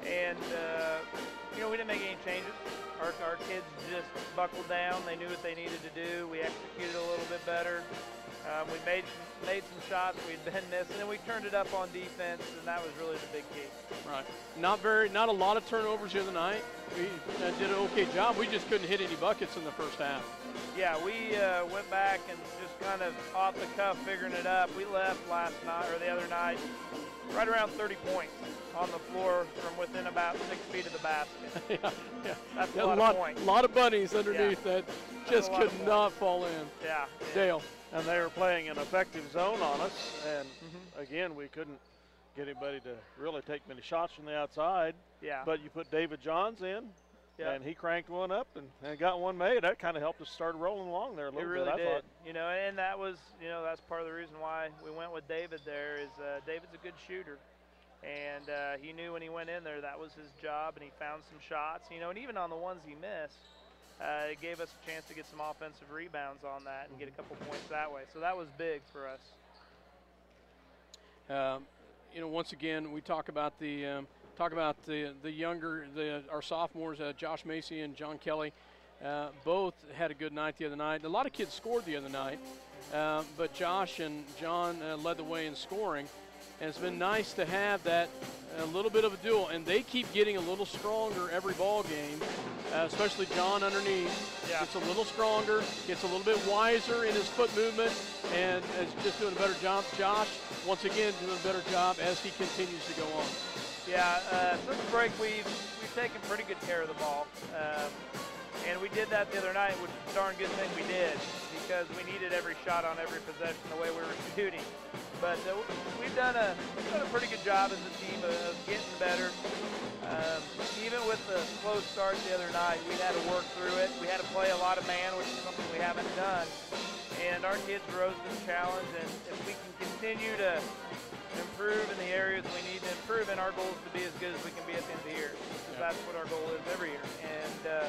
and you know, we didn't make any changes. Our kids just buckled down. They knew what they needed to do. We executed a little bit better. We made some shots we'd been missing, and we turned it up on defense, and that was really the big key. Right. Not a lot of turnovers the other night. We did an okay job. We just couldn't hit any buckets in the first half. Yeah, we went back and just kind of off the cuff figuring it up. We left last night or the other night right around 30 points on the floor from within about 6 feet of the basket. Yeah. That's a lot of points. A lot of bunnies underneath that just could not fall in. Yeah. Dale. And they were playing an effective zone on us, and again, we couldn't get anybody to really take many shots from the outside. Yeah. But you put David Johns in, and he cranked one up and got one made. That kind of helped us start rolling along there a little bit, I thought. You know, and that was, you know, that's part of the reason why we went with David there is David's a good shooter. And he knew when he went in there that was his job, and he found some shots, you know, and even on the ones he missed, it gave us a chance to get some offensive rebounds on that and get a couple points that way. So that was big for us. You know, once again, we talk about the talk about the younger, our sophomores, Josh Macy and John Kelly. Both had a good night the other night. A lot of kids scored the other night, but Josh and John led the way in scoring. And it's been nice to have that a little bit of a duel, and they keep getting a little stronger every ball game, especially John underneath. Yeah. Gets a little stronger, gets a little bit wiser in his foot movement, and is just doing a better job. Josh, once again, doing a better job as he continues to go on. Yeah, since the break, we've taken pretty good care of the ball. And we did that the other night, which is a darn good thing we did, because we needed every shot on every possession the way we were shooting. But we've done a pretty good job as a team of getting better. Even with the slow start the other night, we had to work through it. We had to play a lot of man, which is something we haven't done. And our kids rose to the challenge, and if we can continue to improve in the areas we need to improve in, our goal is to be as good as we can be at the end of the year. Because that's what our goal is every year. And I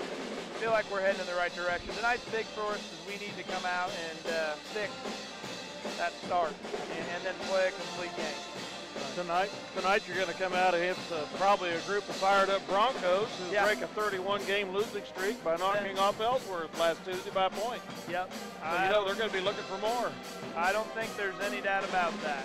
feel like we're heading in the right direction. Tonight's big for us because we need to come out and fix that start and then play a complete game. Tonight you're going to come out against probably a group of fired-up Broncos who break a 31-game losing streak by knocking off Ellsworth last Tuesday by a point. Yep. So they're going to be looking for more. I don't think there's any doubt about that.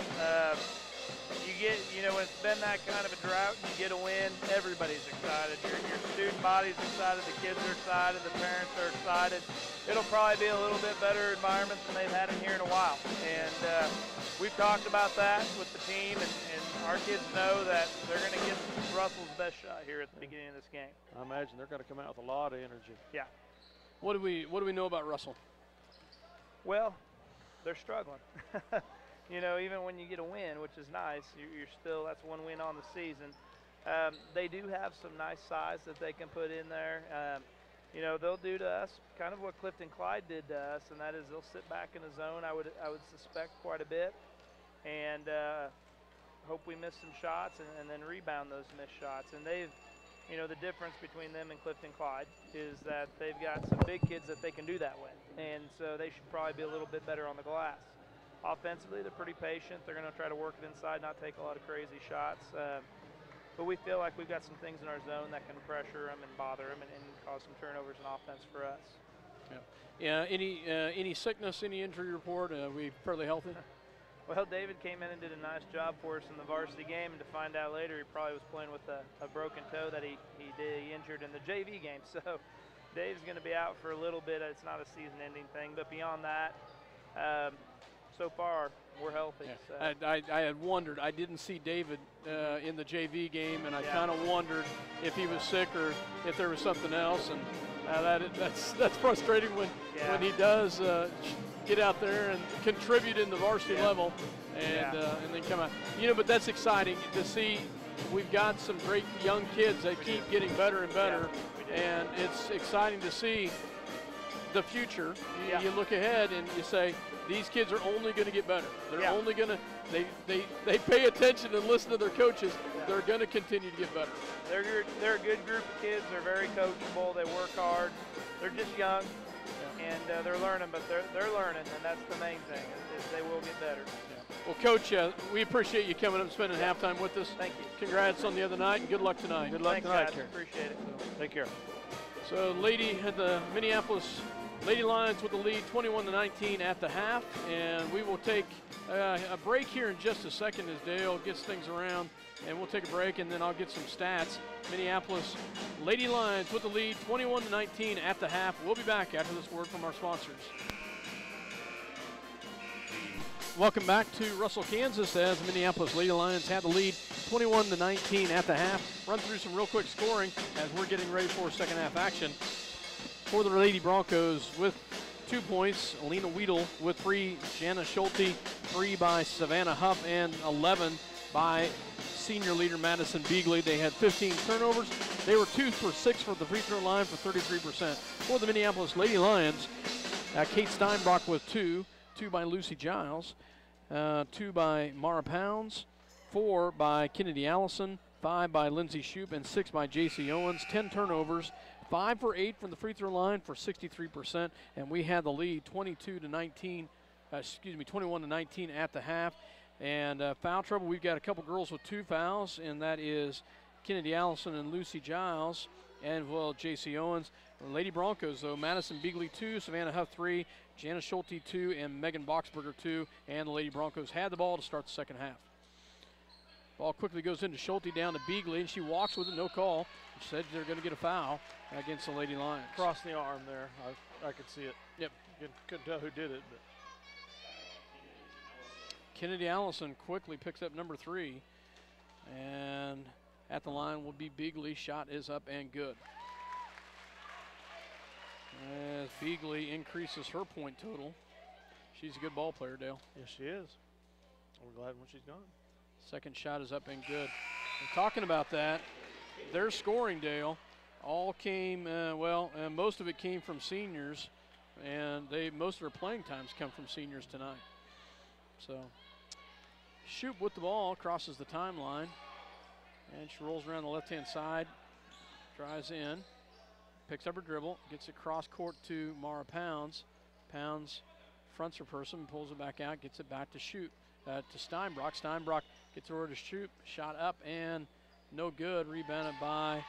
When it's been that kind of a drought, you get a win, everybody's excited. Your student body's excited, the kids are excited, the parents are excited. It'll probably be a little bit better environment than they've had in here in a while. And we've talked about that with the team, and our kids know that they're going to get Russell's best shot here at the beginning of this game. I imagine they're going to come out with a lot of energy. Yeah. What do we know about Russell? Well, they're struggling. Even when you get a win, which is nice, you're still, that's one win on the season. They do have some nice size that they can put in there. They'll do to us kind of what Clifton Clyde did to us, and that is they'll sit back in the zone, I would suspect, quite a bit, and hope we miss some shots and then rebound those missed shots. And they've, the difference between them and Clifton Clyde is that they've got some big kids that they can do that with, and so they should probably be a little bit better on the glass. Offensively, they're pretty patient. They're going to try to work it inside, not take a lot of crazy shots. But we feel like we've got some things in our zone that can pressure them and bother them and cause some turnovers in offense for us. Yeah. Any sickness, any injury report? We fairly healthy? Well, David came in and did a nice job for us in the varsity game, and to find out later he probably was playing with a broken toe that he injured in the JV game. So Dave's going to be out for a little bit. It's not a season-ending thing, but beyond that, so far, we're healthy. Yeah. So. I had wondered. I didn't see David in the JV game, and I kind of wondered if he was sick or if there was something else. And that's frustrating when he does get out there and contribute in the varsity level, and then come out. But that's exciting to see. We've got some great young kids. They keep getting better and better, and it's exciting to see the future. You look ahead and you say, these kids are only going to get better. They're only going to, they pay attention and listen to their coaches. They're going to continue to get better. They're a good group of kids. They're very coachable. They work hard. They're just young, and they're learning, but they're learning, and that's the main thing, is they will get better. Well, Coach, we appreciate you coming up and spending halftime with us. Thank you. Congrats on the other night, and good luck tonight. Good luck tonight, Karen. Appreciate it. Take care. So, the Minneapolis Lady Lions with the lead 21-19 at the half, and we will take a break here in just a second as Dale gets things around, and we'll take a break, and then I'll get some stats. Minneapolis Lady Lions with the lead 21-19 at the half. We'll be back after this word from our sponsors. Welcome back to Russell, Kansas, as the Minneapolis Lady Lions have the lead 21-19 at the half. Run through some real quick scoring as we're getting ready for second half action. For the Lady Broncos with 2 points, Alina Weedle with 3, Jana Schulte 3 by Savannah Huff, and 11 by senior leader Madison Beagley. They had 15 turnovers. They were 2 for 6 for the free throw line for 33%. For the Minneapolis Lady Lions, Kate Steinbrock with 2 by Lucy Giles, 2 by Mara Pounds, 4 by Kennedy Allison, 5 by Lindsay Shoup, and 6 by J.C. Owens. 10 turnovers. 5 for 8 from the free throw line for 63%, and we had the lead 21-19 at the half. And foul trouble, we've got a couple girls with 2 fouls, and that is Kennedy Allison and Lucy Giles, and well, J.C. Owens. The Lady Broncos, though, Madison Beagley 2, Savannah Huff 3, Janice Schulte 2, and Megan Boxberger 2. And the Lady Broncos had the ball to start the second half. Ball quickly goes into Schulte down to Beagley, and she walks with it, no call. She said they're going to get a foul against the Lady Lions. Across the arm there. I could see it. Yep. Couldn't tell who did it, but Kennedy Allison quickly picks up number 3. And at the line will be Beagley. Shot is up and good. As Beagley increases her point total. She's a good ball player, Dale. Yes, she is. We're glad when she's gone. Second shot is up and good. And talking about that, their scoring, Dale, all came, most of it came from seniors, and most of their playing times come from seniors tonight. So, Shoop with the ball, crosses the timeline, and she rolls around the left-hand side, drives in, picks up her dribble, gets it cross court to Mara Pounds. Pounds fronts her person, pulls it back out, gets it back to Shoop, to Steinbrock. Steinbrock gets over to Shoop, shot up and no good, rebounded by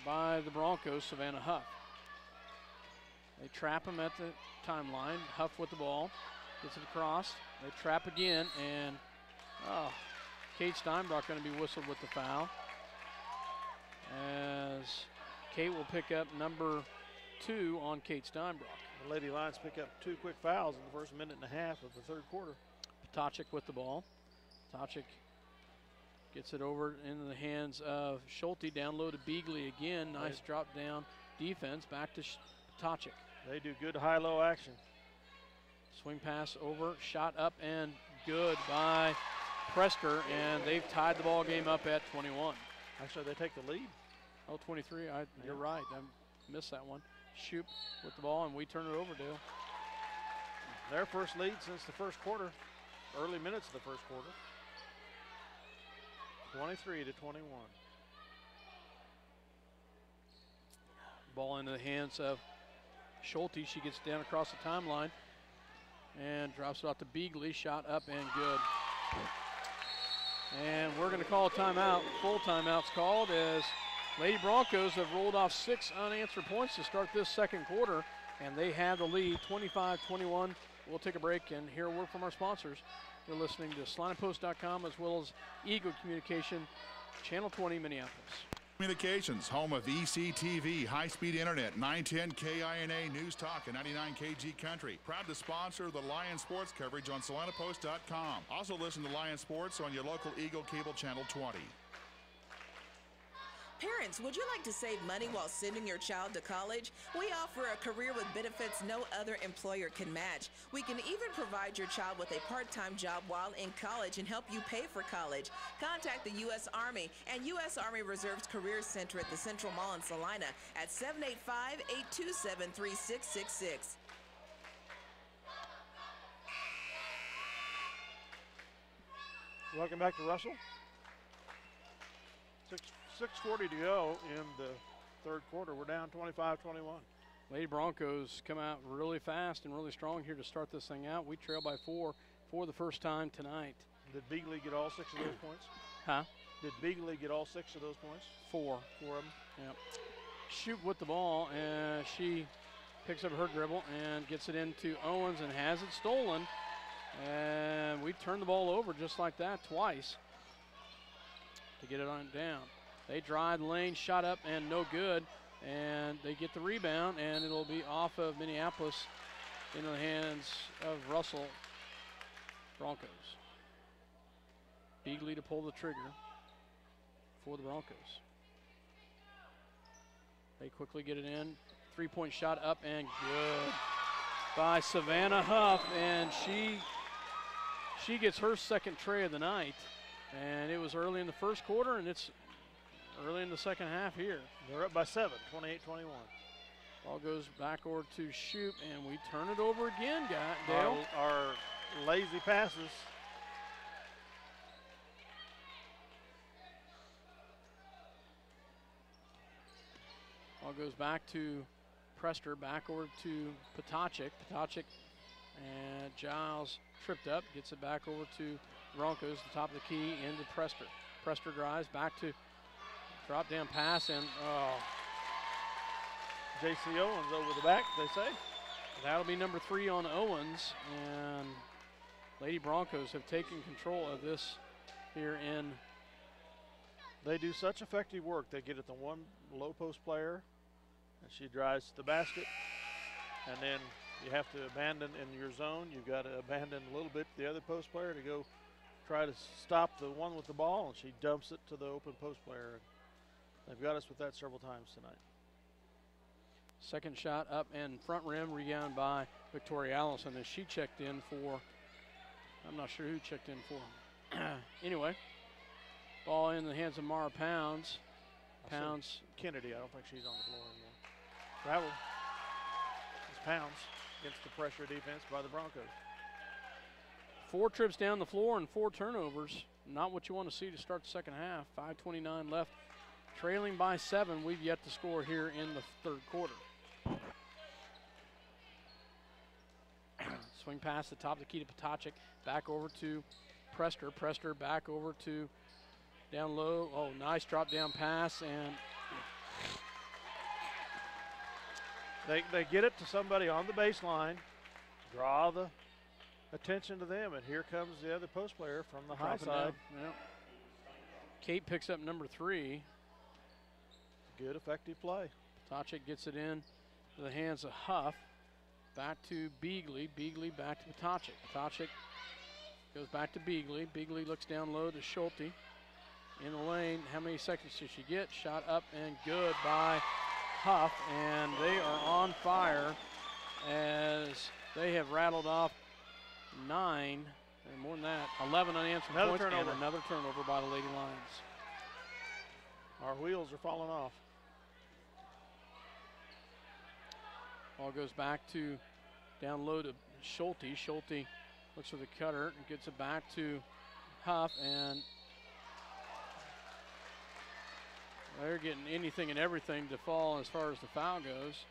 the Broncos, Savannah Huff. They trap him at the timeline. Huff with the ball, gets it across. They trap again, and Kate Steinbrock going to be whistled with the foul. As Kate will pick up number 2 on Kate Steinbrock. The Lady Lions pick up 2 quick fouls in the first minute and a half of the third quarter. Potacek with the ball. Potacek gets it over into the hands of Schulte. Down low to Beagley again. Nice drop down defense. Back to Potacek. They do good high-low action. Swing pass over. Shot up and good by Prester. And they've tied the ball game up at 21. Actually, they take the lead. Oh, 23. You're right. I missed that one. Shoop with the ball, and we turn it over, Dale. Their first lead since the first quarter. Early minutes of the first quarter. 23 to 21. Ball into the hands of Schulte. She gets down across the timeline and drops it out to Beagley. Shot up and good. And we're going to call a timeout. Full timeout's called as Lady Broncos have rolled off 6 unanswered points to start this second quarter, and they have the lead 25-21. We'll take a break and hear a word from our sponsors. You're listening to SliningPost.com as well as Eagle Communication, Channel 20, Minneapolis. Communications, home of ECTV, high-speed internet, 910 KINA News Talk and 99 KG Country. Proud to sponsor the Lion Sports coverage on SalinaPost.com. Also listen to Lion Sports on your local Eagle Cable Channel 20. Parents, would you like to save money while sending your child to college? We offer a career with benefits no other employer can match. We can even provide your child with a part-time job while in college and help you pay for college. Contact the U.S. Army and U.S. Army Reserve's Career Center at the Central Mall in Salina at 785-827-3666. Welcome back to Russell. 6:40 to go in the third quarter. We're down 25-21. Lady Broncos come out really fast and really strong here to start this thing out. We trail by 4 for the first time tonight. Did Beagley get all 6 of those points? Huh? Did Beagley get all 6 of those points? 4. 4 of them? Yep. Shoot with the ball, and she picks up her dribble and gets it into Owens and has it stolen. And we turn the ball over just like that twice to get it on down. They drive the lane, shot up and no good, and they get the rebound, and it'll be off of Minneapolis into the hands of Russell Broncos. Beagley to pull the trigger for the Broncos. They quickly get it in. 3-point shot up and good by Savannah Huff, and she gets her second tray of the night, and it was early in the first quarter, and it's early in the second half here. They're up by 7, 28-21. Ball goes back over to Shoop, and we turn it over again, Dale. Our lazy passes. Ball goes back to Prester, back over to Potacek. Potacek and Giles tripped up, gets it back over to Broncos, the top of the key, into Prester. Prester drives back to drop down pass, and J.C. Owens over the back, they say. that'll be number 3 on Owens, and Lady Broncos have taken control of this here in. They do such effective work. They get at the one low post player, and she drives to the basket, and then you have to abandon in your zone. You've got to abandon a little bit the other post player to go try to stop the one with the ball, and she dumps it to the open post player. And they've got us with that several times tonight. Second shot up and front rim, rebound by Victoria Allison as she checked in for, I'm not sure who checked in for. Anyway, ball in the hands of Mara Pounds. Pounds. Kennedy, I don't think she's on the floor anymore. Travel. It's Pounds against the pressure defense by the Broncos. 4 trips down the floor and 4 turnovers. Not what you want to see to start the second half. 5:29 left. Trailing by 7. We've yet to score here in the third quarter. Swing pass the top of the key to Patochik. Back over to Prester. Prester back over to down low. Oh, nice drop down pass. And they get it to somebody on the baseline. Draw the attention to them. And here comes the other post player from the high side. Yep. Kate picks up number 3. Good, effective play. Patochik gets it in to the hands of Huff. Back to Beagley. Beagley back to Patochik. Patochik goes back to Beagley. Beagley looks down low to Schulte. In the lane, how many seconds does she get? Shot up and good by Huff. And they are on fire as they have rattled off 9, and more than that, 11 unanswered points. Turnover. And another turnover by the Lady Lions. Our wheels are falling off. Ball goes back to down low to Schulte. Schulte looks for the cutter and gets it back to Huff, and they're getting anything and everything to fall as far as the foul goes,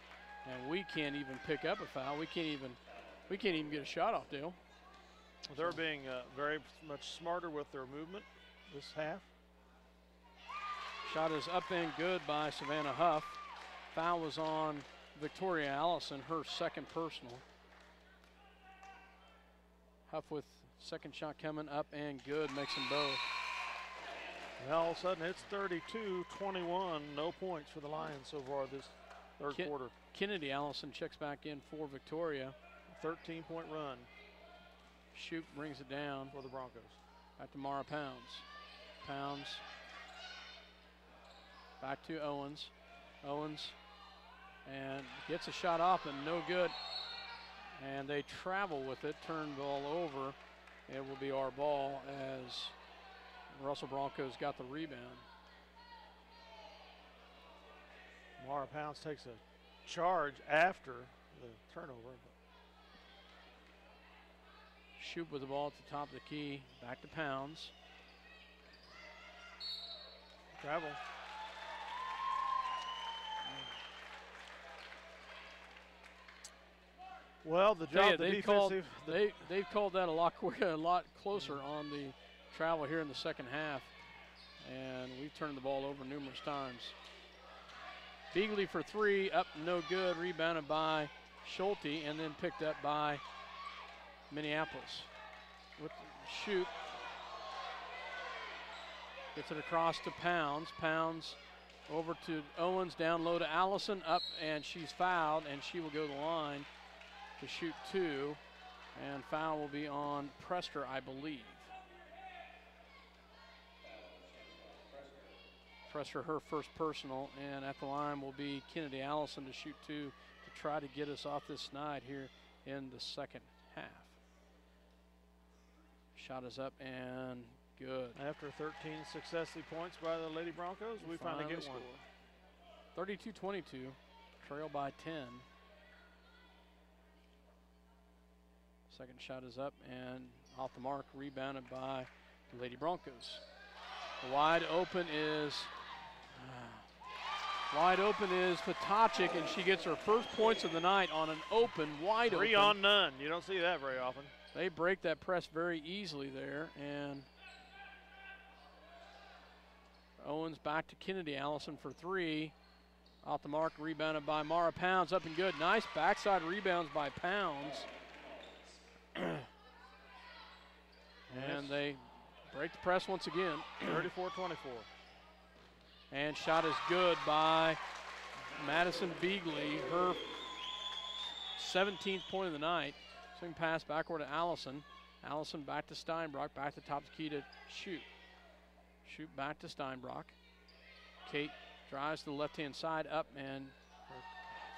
and we can't even pick up a foul. We can't even get a shot off, Dale. They're being very much smarter with their movement this half. Shot is up and good by Savannah Huff. Foul was on Victoria Allison, her second personal. Huff with second shot coming up and good, makes them both. And all of a sudden it's 32-21, no points for the Lions so far this third quarter. Kennedy Allison checks back in for Victoria. 13-point run. Shoot brings it down for the Broncos. Back to Mara Pounds. Pounds back to Owens. Owens and gets a shot off and no good. And they travel with it, turn the ball over. It will be our ball as Russell Broncos got the rebound. Mara Pounds takes a charge after the turnover. Shoot with the ball at the top of the key. Back to Pounds. Travel. Well, the job, the defensive. They've called that a lot closer on the travel here in the second half, and we've turned the ball over numerous times. Beagley for 3, up no good, rebounded by Schulte, and then picked up by Minneapolis. With the shoot, gets it across to Pounds. Pounds over to Owens, down low to Allison, up, and she's fouled, and she will go to the line to shoot 2, and foul will be on Prester, I believe. Prester, her first personal, and at the line will be Kennedy Allison to shoot 2 to try to get us off this snide here in the second half. Shot is up and good. After 13 successive points by the Lady Broncos, we finally get one. 32-22, trail by 10. Second shot is up and off the mark, rebounded by the Lady Broncos. Wide open is Patochik, and she gets her first points of the night on an open, wide open. 3 on none. You don't see that very often. They break that press very easily there, and Owens back to Kennedy. Allison for three. Off the mark, rebounded by Mara Pounds. Up and good. Nice backside rebounds by Pounds. And they break the press once again. 34-24. And shot is good by Madison Beagley. Her 17th point of the night. Swing pass backward to Allison. Allison back to Steinbrock. Back to top of the key to Shoot. Shoot back to Steinbrock. Kate drives to the left-hand side up, and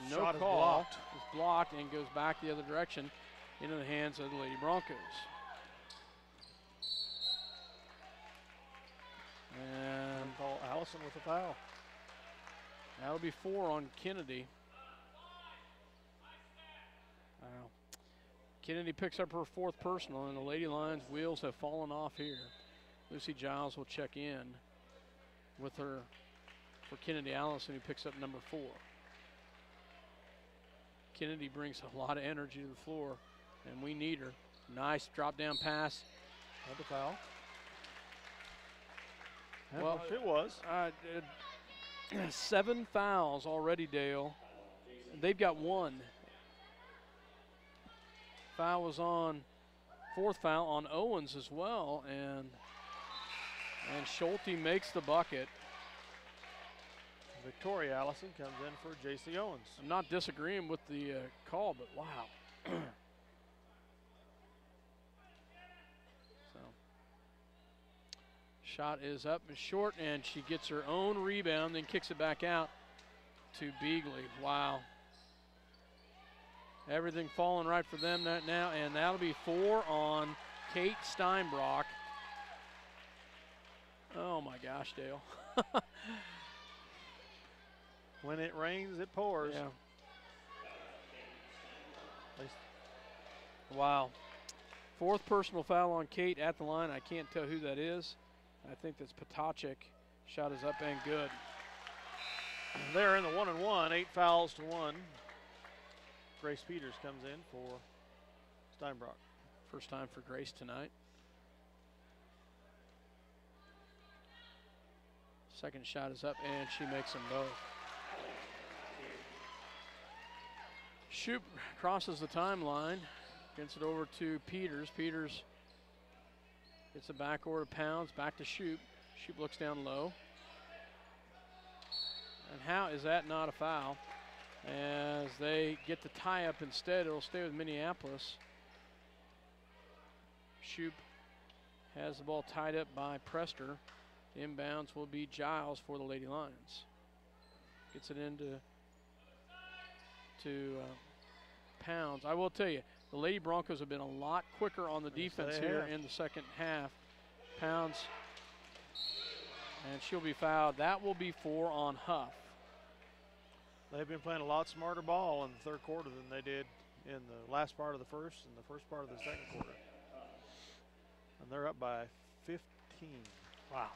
no Shot call. is blocked. It's blocked and goes back the other direction into the hands of the Lady Broncos. And call Allison with a foul. That'll be 4 on Kennedy. Wow. Kennedy picks up her 4th personal, and the Lady Lions' wheels have fallen off here. Lucy Giles will check in with her for Kennedy Allison, who picks up number 4. Kennedy brings a lot of energy to the floor, and we need her. Nice drop-down pass. Another foul. Well, it was. 7 fouls already, Dale. They've got 1. Foul was on, 4th foul on Owens as well, and Schulte makes the bucket. Victoria Allison comes in for J.C. Owens. I'm not disagreeing with the call, but wow. So, shot is up and short, and she gets her own rebound, then kicks it back out to Beagley. Wow. Everything falling right for them now, and that'll be 4 on Kate Steinbrock. Oh my gosh, Dale. When it rains, it pours. Yeah. Wow. 4th personal foul on Kate at the line. I can't tell who that is. I think that's Potacek. Shot is up and good. They're in the 1-and-1, 8 fouls to 1. Grace Peters comes in for Steinbrock. First time for Grace tonight. Second shot is up, and she makes them both. Shoop crosses the timeline, gets it over to Peters. Peters gets a backcourt of Pounds, back to Shoop. Shoop looks down low. And how is that not a foul? As they get the tie-up instead, it'll stay with Minneapolis. Shoop has the ball tied up by Prester. The inbounds will be Giles for the Lady Lions. Gets it into Pounds. I will tell you, the Lady Broncos have been a lot quicker on the defense here in the second half. Pounds, and she'll be fouled. That will be 4 on Huff. They've been playing a lot smarter ball in the third quarter than they did in the last part of the first and the first part of the second quarter. And they're up by 15. Wow.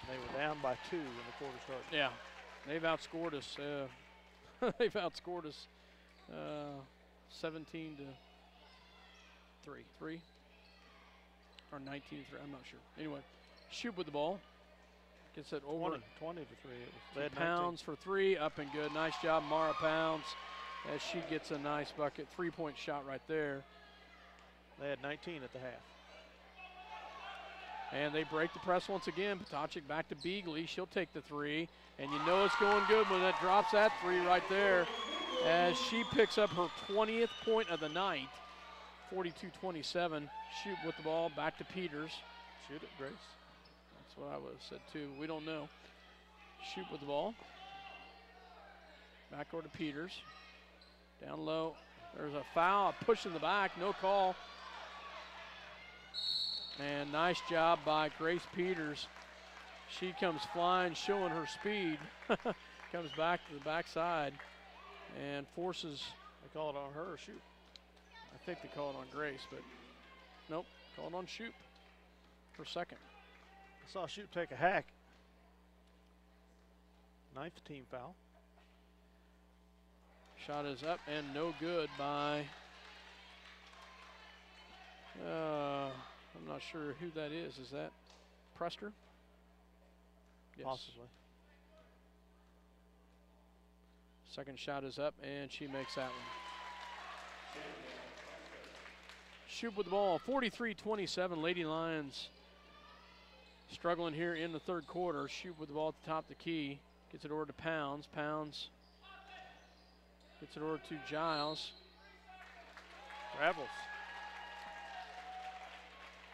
And they were down by 2 when the quarter started. Yeah, they've outscored us. They've outscored us 17 to 3 or 19 to 3. I'm not sure. Anyway, Shoop with the ball. Gets it over 20 to 3. They had Pounds 19. for 3, up and good. Nice job, Mara Pounds, as she gets a nice bucket. 3-point shot right there. They had 19 at the half. And they break the press once again. Potacek back to Beagley. She'll take the 3. And you know it's going good when that drops that 3 right there, as she picks up her 20th point of the night. 42-27. Shoot with the ball back to Peters. Shoot it, Grace. That's what I would have said too. We don't know. Shoot with the ball. Back over to Peters. Down low. There's a foul, a push in the back, no call. And nice job by Grace Peters. She comes flying, showing her speed. Comes back to the backside and forces. They call it on her or Shoop? I think they call it on Grace, but nope, call it on Shoop for second. I saw Shoop take a hack. 9th team foul. Shot is up and no good by, I'm not sure who that is. Is that Prester? Yes. possibly. Second shot is up, and she makes that one. Shoot with the ball, 43-27. Lady Lions struggling here in the third quarter. Shoot with the ball at the top of the key. Gets it over to Pounds. Pounds gets it over to Giles. Travels.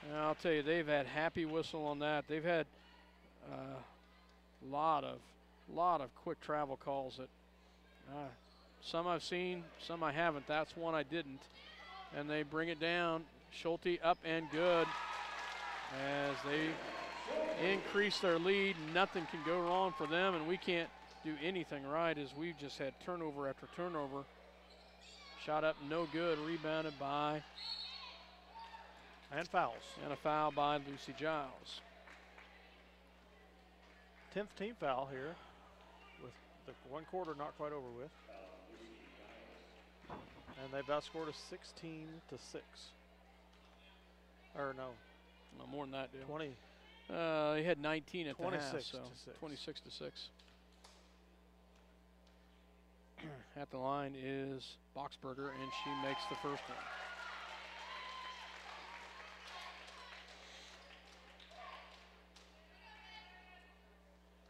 And I'll tell you, they've had happy whistle on that. They've had a lot of quick travel calls that some I've seen, some I haven't. That's one I didn't. And they bring it down. Schulte up and good as they increase their lead. Nothing can go wrong for them, and we can't do anything right as we've just had turnover after turnover. Shot up, no good. Rebounded by. And fouls. And a foul by Lucy Giles. 10th team foul here with the one quarter not quite over with. And they've outscored us 16-6. Or no. No, more than that, dude. 20. They had 19 at the half, so 26 26-6. At the line is Boxberger, and she makes the first one.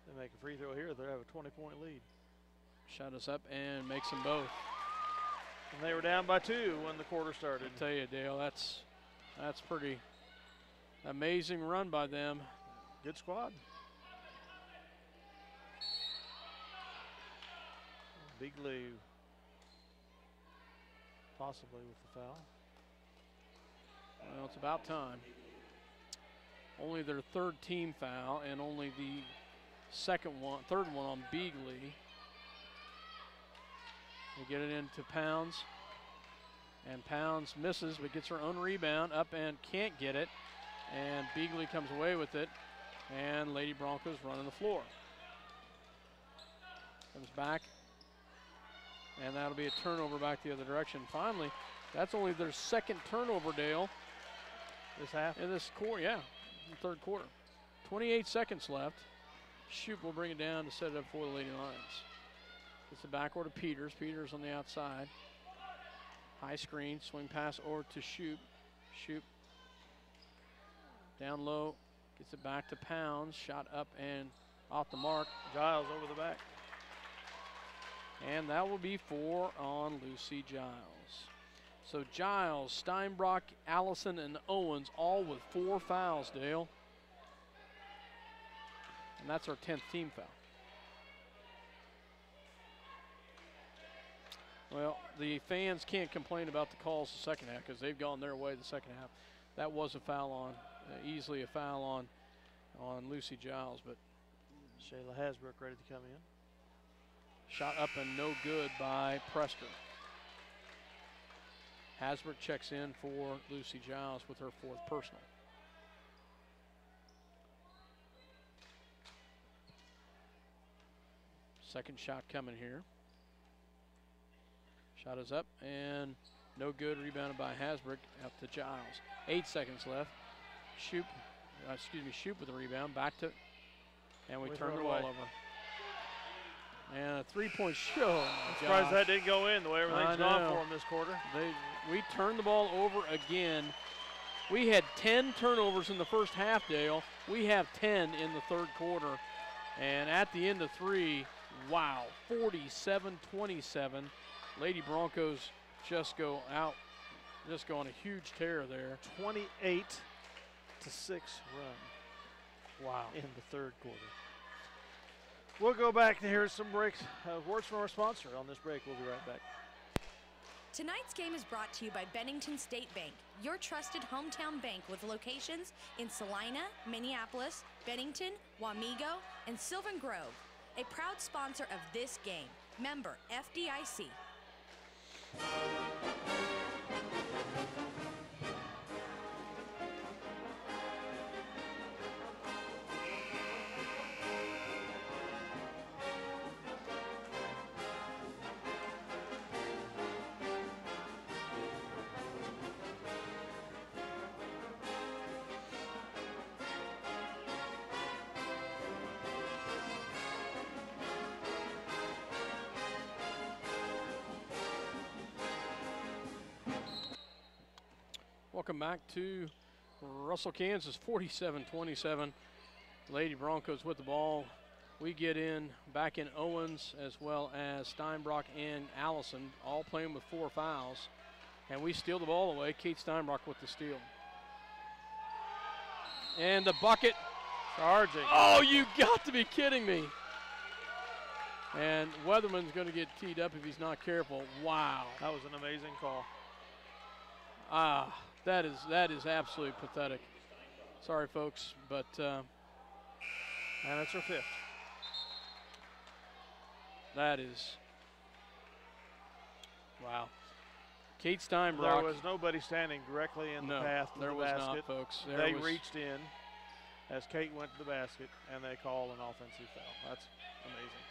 They make a free throw here, they have a 20-point lead. Shot us up and makes them both. And they were down by 2 when the quarter started. I tell you, Dale, that's pretty amazing run by them. Good squad. Big Lou possibly with the foul. Well, it's about time. Only their third team foul and only the third one on Beagley. They get it into Pounds. And Pounds misses but gets her own rebound up and can't get it. And Beagley comes away with it. And Lady Broncos running the floor. Comes back. And that'll be a turnover back the other direction. Finally, that's only their second turnover, Dale. This half? In this quarter, yeah, in the third quarter. 28 seconds left. Shoop will bring it down to set it up for the Lady Lions. Gets it back over to Peters. Peters on the outside. High screen, swing pass over to Shoop. Shoop down low, gets it back to Pounds. Shot up and off the mark. Giles over the back. And that will be 4 on Lucy Giles. So Giles, Steinbrock, Allison, and Owens all with 4 fouls, Dale. And that's our 10th team foul. Well, the fans can't complain about the calls the second half because they've gone their way the second half. That was a foul on, easily a foul on Lucy Giles, but Shayla Hasbrook ready to come in. Shot up and no good by Prester. Hasbrook checks in for Lucy Giles with her 4th personal. Second shot coming here. Shot is up and no good. Rebounded by Hasbrook out to Giles. 8 seconds left. Shoop with the rebound. Back to, and we turn the ball over. And a 3-point show. I'm surprised that didn't go in the way everything's gone for them this quarter. We turned the ball over again. We had 10 turnovers in the first half, Dale. We have 10 in the third quarter. And at the end of 3, wow, 47-27. Lady Broncos just go out, just go on a huge tear there. 28-6 run. Wow. In the third quarter. We'll go back to hear some words from our sponsor on this break. We'll be right back. Tonight's game is brought to you by Bennington State Bank, your trusted hometown bank with locations in Salina, Minneapolis, Bennington, Wamego, and Sylvan Grove. A proud sponsor of this game. Member FDIC. Welcome back to Russell, Kansas, 47-27. Lady Broncos with the ball. We get in, back in Owens as well as Steinbrock and Allison, all playing with 4 fouls. And we steal the ball away. Kate Steinbrock with the steal. And the bucket. Charging. Oh, you got to be kidding me. And Weatherman's going to get teed up if he's not careful. Wow. That was an amazing call. That is absolutely pathetic. Sorry, folks, but and it's her 5th. That is, wow. Kate Steinbrock. There was nobody standing directly in the path to the basket. There was not, folks. They reached in as Kate went to the basket, and they called an offensive foul. That's amazing.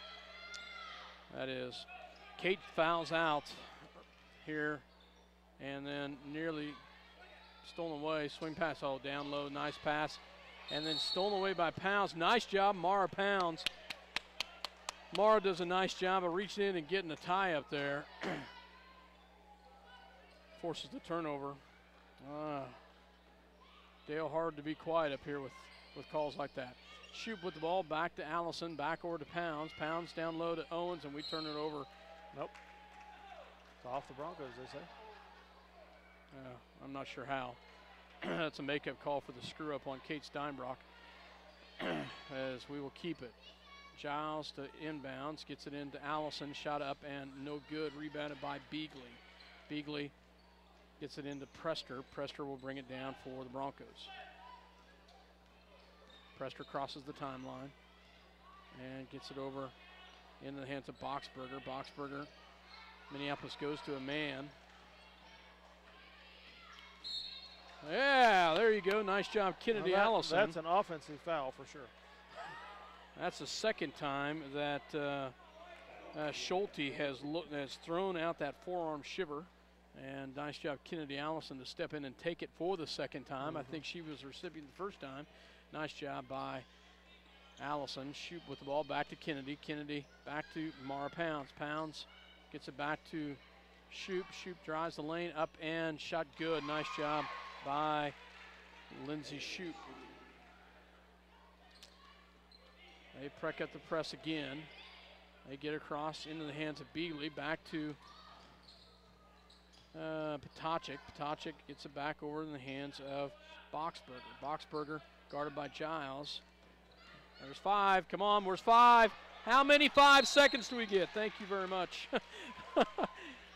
That is. Kate fouls out here, and then nearly stolen away. Swing pass, down low, nice pass. And then stolen away by Pounds. Nice job, Mara Pounds. Mara does a nice job of reaching in and getting a tie up there. Forces the turnover. Dale, hard to be quiet up here with calls like that. Shoot with the ball, back to Allison, back over to Pounds. Pounds down low to Owens, and we turn it over. Nope. It's off the Broncos, they say. I'm not sure how. That's a makeup call for the screw up on Kate Steinbrock. As we will keep it. Giles to inbounds, gets it into Allison, shot up and no good, rebounded by Beagley. Beagley gets it into Prester. Prester will bring it down for the Broncos. Prester crosses the timeline and gets it over into the hands of Boxberger. Boxberger, Minneapolis goes to a man. Yeah, there you go. Nice job, Kennedy Allison. That's an offensive foul for sure. That's the second time that Schulte has thrown out that forearm shiver. And nice job, Kennedy Allison, to step in and take it for the second time. I think she was the recipient the first time. Nice job by Allison. Shoot with the ball back to Kennedy. Kennedy back to Mara Pounds. Pounds gets it back to Shoop. Shoop drives the lane up and shot good. Nice job by Lindsay Shoop. They press up the press again. They get across into the hands of Beagley. Back to Potacek. Potacek gets it back over in the hands of Boxberger. Boxberger guarded by Giles. There's 5. Come on, where's 5? How many 5 seconds do we get? Thank you very much. I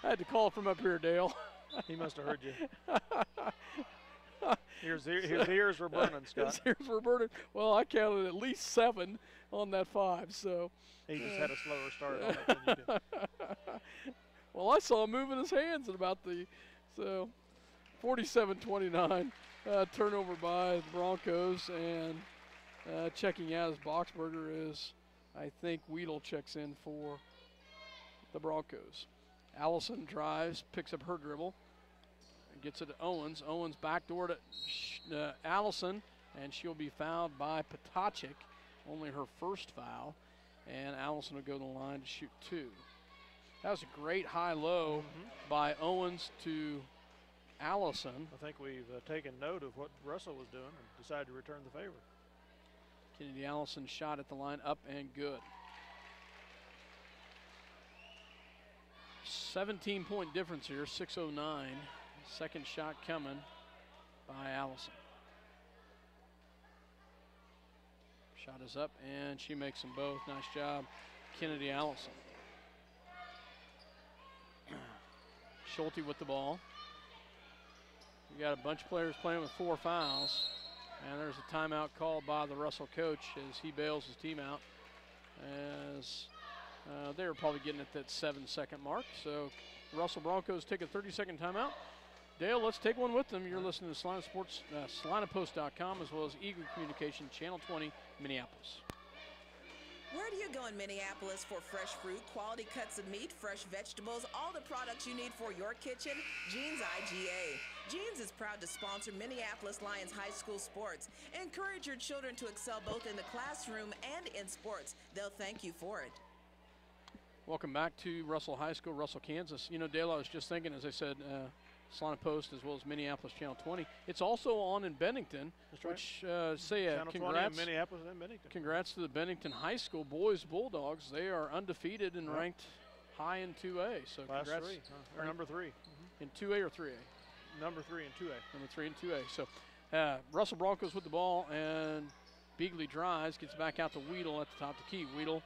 had to call from up here, Dale. He must have heard you. His ears were burning, Scott. His ears were burning. Well, I counted at least 7 on that 5, so. He just had a slower start on it than you did. Well, I saw him moving his hands at about so 47-29. Turnover by the Broncos, and checking out as Boxberger is, I think Weedle checks in for the Broncos. Allison drives, picks up her dribble, and gets it to Owens. Owens backdoor to Allison, and she'll be fouled by Potacek, only her first foul, and Allison will go to the line to shoot 2. That was a great high-low by Owens to Allison. I think we've taken note of what Russell was doing and decided to return the favor. Kennedy Allison shot at the line, up and good. 17-point difference here, 6:09. Second shot coming by Allison. Shot is up, and she makes them both. Nice job, Kennedy Allison. Schulte with the ball. We got a bunch of players playing with 4 fouls. And there's a timeout called by the Russell coach as he bails his team out. As they were probably getting at that 7-second mark. So Russell Broncos take a 30-second timeout. Dale, let's take one with them. You're listening to Salina Sports, SalinaPost.com, as well as Eagle Communication, Channel 20, Minneapolis. Where do you go in Minneapolis for fresh fruit, quality cuts of meat, fresh vegetables, all the products you need for your kitchen? Jeans IGA. Jeans is proud to sponsor Minneapolis Lions High School sports. Encourage your children to excel both in the classroom and in sports. They'll thank you for it. Welcome back to Russell High School, Russell, Kansas. You know, Dale, I was just thinking, as I said, Salina Post as well as Minneapolis Channel 20. It's also on in Bennington, That's right. which say Channel 20 in congrats. Minneapolis and Bennington. Congrats to the Bennington High School boys Bulldogs. They are undefeated and ranked high in 2A. So Last congrats. three, or number 3. In 2A or 3A? Number 3 in 2A. Number 3 in 2A. So Russell Broncos with the ball, and Beagley drives, gets back out to Weedle at the top of the key. Weedle,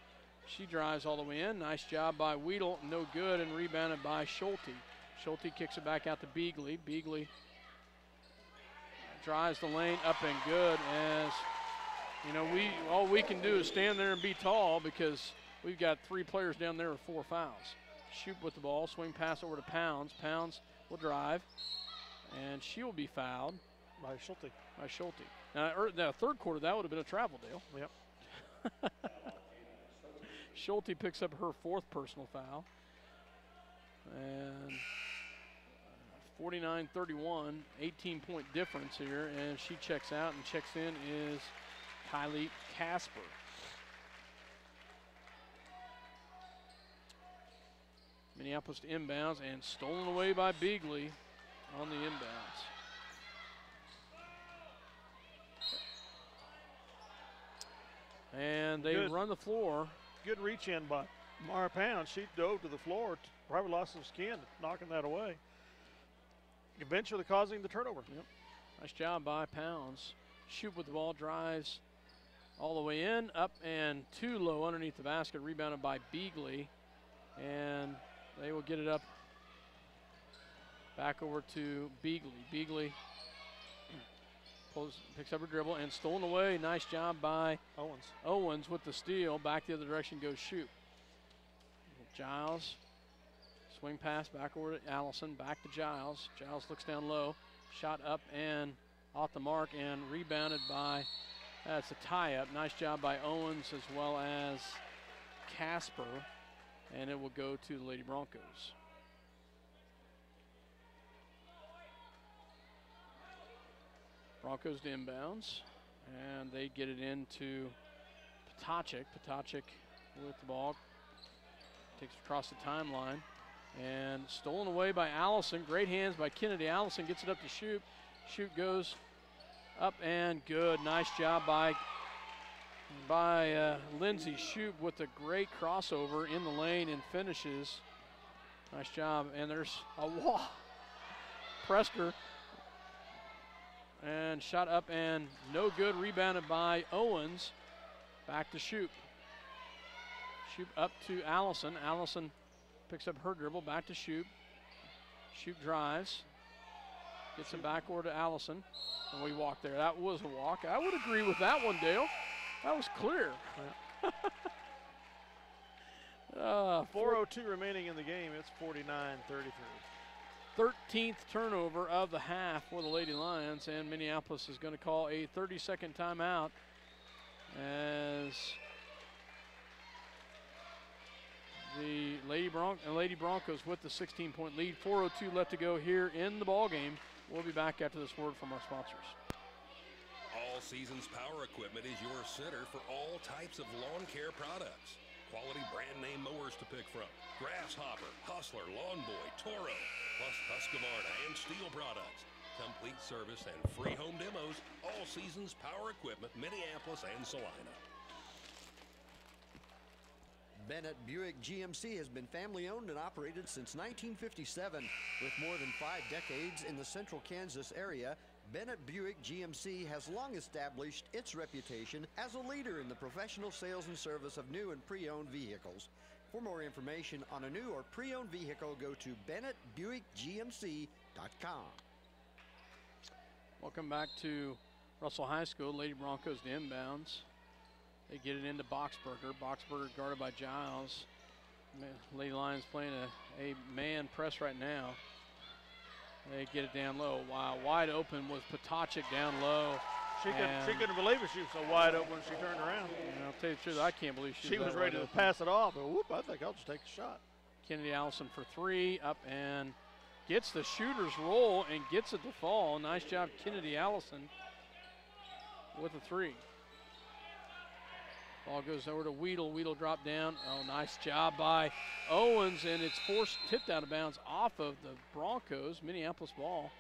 she drives all the way in. Nice job by Weedle. No good, and rebounded by Schulte. Schulte kicks it back out to Beagley. Beagley drives the lane up and good. As you know, all we can do is stand there and be tall because we've got 3 players down there with 4 fouls. Shoot with the ball, swing pass over to Pounds. Pounds will drive, and she will be fouled By Schulte. Now, the third quarter, that would have been a travel deal. Yep. Schulte picks up her 4th personal foul. And 49-31, 18-point difference here. And she checks out, and checks in is Kylie Casper. Minneapolis to inbounds, and stolen away by Beagley on the inbounds. And they run the floor. Good reach in by Mara Pound. She dove to the floor, probably lost some skin, knocking that away, eventually causing the turnover. Yep. Nice job by Pounds. Shoot with the ball, drives all the way in, up and too low underneath the basket, rebounded by Beagley. And they will get it up back over to Beagley. Beagley picks up her dribble and stolen away. Nice job by Owens with the steal. Back the other direction goes Shoot. Giles, swing pass back over to Allison, back to Giles. Giles looks down low, shot up and off the mark, and rebounded by, that's a tie-up. Nice job by Owens as well as Casper, and it will go to the Lady Broncos. Broncos to inbounds, and they get it into Potacek. Potacek with the ball, takes it across the timeline, and stolen away by Allison. Great hands by Kennedy. Allison gets it up to Shoot. Shoot goes up and good. Nice job by Lindsay Shoot with a great crossover in the lane and finishes. Nice job, and there's a wall. Pressed her. And shot up and no good, rebounded by Owens. Back to Shoot. Shoot up to Allison. Allison picks up her dribble, back to Shoot. Shoot drives. Gets it back over to Allison. And we walk there. That was a walk. I would agree with that one, Dale. That was clear. 4:02 remaining in the game. It's 49-33. 13th turnover of the half for the Lady Lions, and Minneapolis is going to call a 30-second timeout as the Lady Broncos with the 16-point lead. 4:02 left to go here in the ball game. We'll be back after this word from our sponsors. All Seasons Power Equipment is your center for all types of lawn care products. Quality brand name mowers to pick from. Grasshopper, Hustler, Lawn Boy, Toro, plus Husqvarna and Steel products. Complete service and free home demos. All Seasons Power Equipment, Minneapolis and Salina. Bennett Buick GMC has been family owned and operated since 1957. With more than 5 decades in the central Kansas area, Bennett Buick GMC has long established its reputation as a leader in the professional sales and service of new and pre-owned vehicles. For more information on a new or pre-owned vehicle, go to BennettBuickGMC.com. Welcome back to Russell High School. Lady Broncos to inbounds. They get it into Boxberger. Boxberger guarded by Giles. Lady Lions playing a man press right now. They get it down low. Wow, wide open was Potacek down low. She couldn't believe it. She was so wide open when she turned around. And I'll tell you the truth, I can't believe she was ready to pass it off. But whoop, I think I'll just take a shot. Kennedy Allison for 3, up and gets the shooter's roll and gets it to fall. Nice job, Kennedy Allison, with a 3. Ball goes over to Weedle. Weedle dropped down. Oh, nice job by Owens, and it's tipped out of bounds off of the Broncos. Minneapolis ball.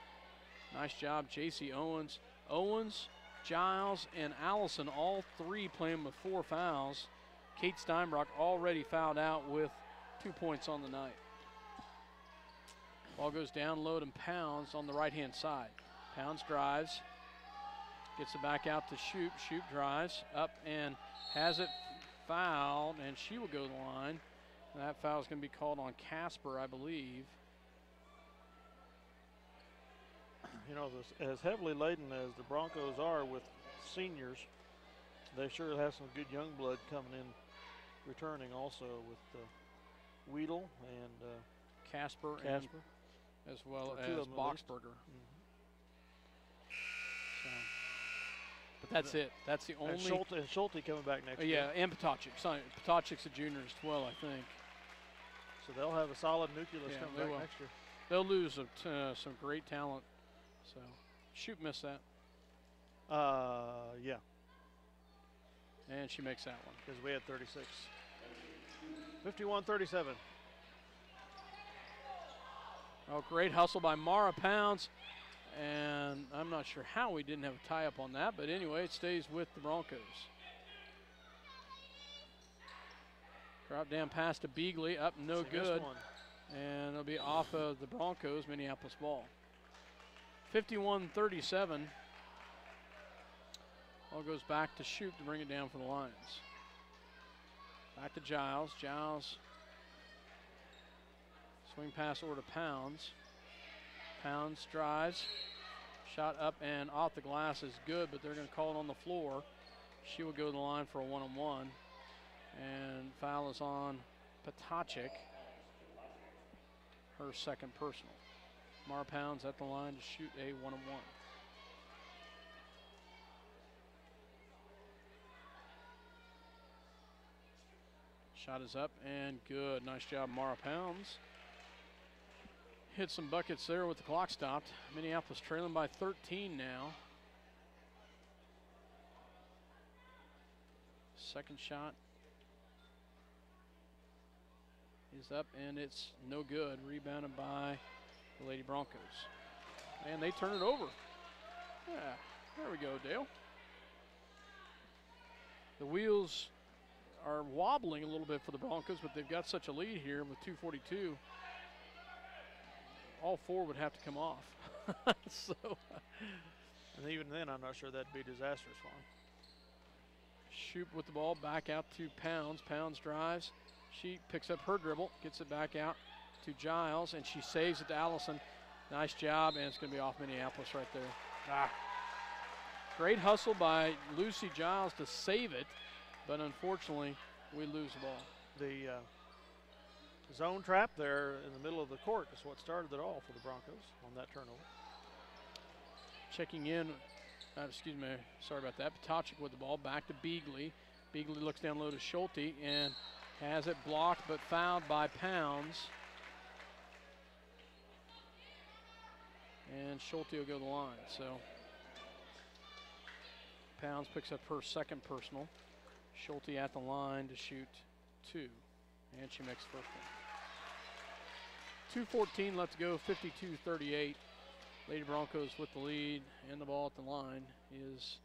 Nice job, J.C. Owens. Owens, Giles, and Allison, all three playing with 4 fouls. Kate Steinbrock already fouled out with 2 points on the night. Ball goes down low and Pounds on the right-hand side. Pounds drives, gets it back out to Shoop. Shoop drives up and has it fouled, and she will go to the line. And that foul is going to be called on Casper, I believe. You know, as heavily laden as the Broncos are with seniors, they sure have some good young blood coming in, returning also with Weedle and Casper. As well as Boxberger. So, but that's it. That's the only. And Schulte coming back next year. Yeah, and Potocik. Potocik's a junior as well, I think. So they'll have a solid nucleus coming back next year. They'll lose some great talent. So, Shoot missed that. Yeah. And she makes that one. Because we had 36. 51-37. Oh, great hustle by Mara Pounds. And I'm not sure how we didn't have a tie-up on that, but anyway, it stays with the Broncos. Drop down pass to Beagley, up no good. And it'll be off of the Broncos, Minneapolis ball. 51-37. Ball goes back to Shoop to bring it down for the Lions. Back to Giles. Giles swing pass over to Pounds. Pounds drives. Shot up and off the glass is good, but they're going to call it on the floor. She will go to the line for a one-on-one. And foul is on Potocik. Her second personal. Mara Pounds at the line to shoot a one-on-one. Shot is up and good. Nice job, Mara Pounds. Hit some buckets there with the clock stopped. Minneapolis trailing by 13 now. Second shot is up and it's no good. Rebounded by the Lady Broncos. And they turn it over. Yeah, there we go, Dale. The wheels are wobbling a little bit for the Broncos, but they've got such a lead here with 2:42. All 4 would have to come off. So, and even then, I'm not sure that'd be disastrous for them. Shoop with the ball back out to Pounds. Pounds drives. She picks up her dribble, gets it back out to Giles, and she saves it to Allison. Nice job, and it's going to be off Minneapolis right there. Great hustle by Lucy Giles to save it, but unfortunately, we lose the ball. The zone trap there in the middle of the court is what started it all for the Broncos on that turnover. Checking in, excuse me, sorry about that. Potocik with the ball, back to Beagley. Beagley looks down low to Schulte and has it blocked but fouled by Pounds. And Schulte will go to the line. So Pounds picks up her second personal. Schulte at the line to shoot 2. And she makes the first one. 2:14 left to go, 52-38. Lady Broncos with the lead, and the ball at the line is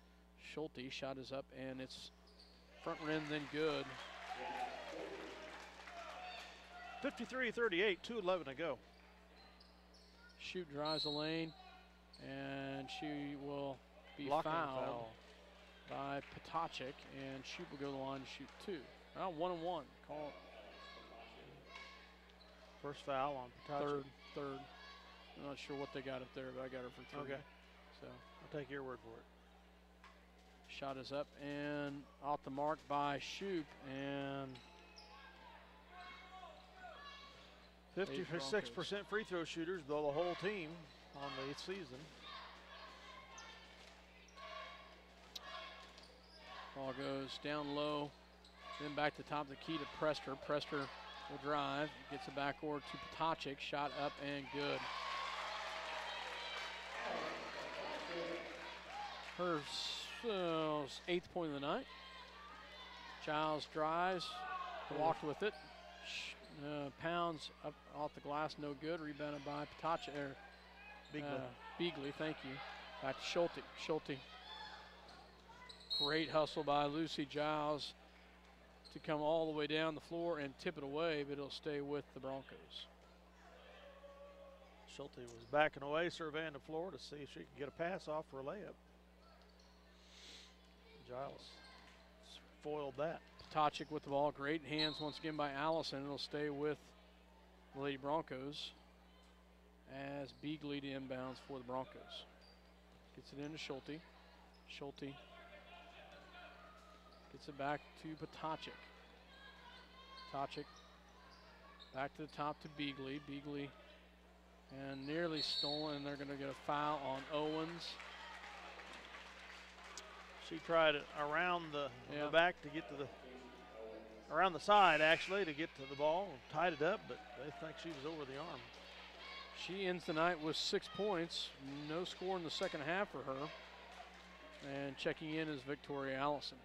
Schulte. Shot is up, and it's front rim, then good. 53-38, 2:11 to go. Shoot drives the lane, and she will be fouled by Potocik, and Shoot will go to the line to shoot 2. Now 1-on-1, call it. First foul on Potocik. Third. I'm not sure what they got up there, but I got her for 3. Okay. So I'll take your word for it. Shot is up and off the mark by Shoop, and 56% free throw shooters, though the whole team on the season. Ball goes down low, then back to the top of the key to Prester. Prester will drive, gets it back over to Potocik. Shot up and good. Her 8th point of the night. Giles drives, walked with it. Pounds up off the glass, no good. Rebounded by Patacha, Beagley, thank you. Back to Schulte. Schulte. Great hustle by Lucy Giles to come all the way down the floor and tip it away, but it'll stay with the Broncos. Schulte was backing away, surveying the floor to see if she could get a pass off for a layup. Giles foiled that. Patacic with the ball. Great hands once again by Allison. It'll stay with the Lady Broncos as Beagley to inbounds for the Broncos. Gets it into Schulte. Schulte gets it back to Patacic. Patacic back to the top to Beagley. Beagley and nearly stolen. They're going to get a foul on Owens. She tried it around the back to get to the, around the side actually, to get to the ball, tied it up, but they think she was over the arm. She ends the night with 6 points. No score in the second half for her. And checking in is Victoria Allison.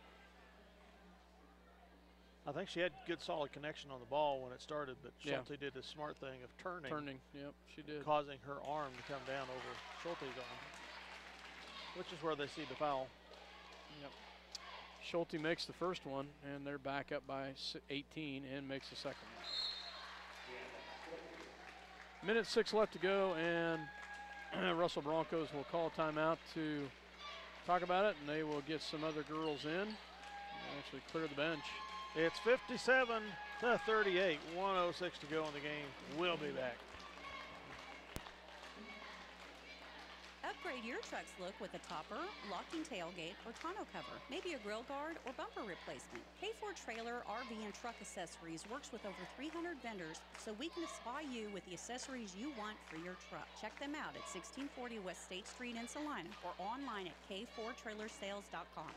I think she had good solid connection on the ball when it started, but Schulte did the smart thing of turning. Yep, she did. Causing her arm to come down over Schulte's arm, which is where they see the foul. Yep. Schulte makes the first one, and they're back up by 18 and makes the second one. Minute 6 left to go, and Russell Broncos will call a timeout to talk about it, and they will get some other girls in and actually clear the bench. It's 57-38, 1:06 to go in the game. We'll be back. Upgrade your truck's look with a topper, locking tailgate, or tonneau cover. Maybe a grill guard or bumper replacement. K4 Trailer, RV, and Truck Accessories works with over 300 vendors, so we can supply you with the accessories you want for your truck. Check them out at 1640 West State Street in Salina or online at k4trailersales.com.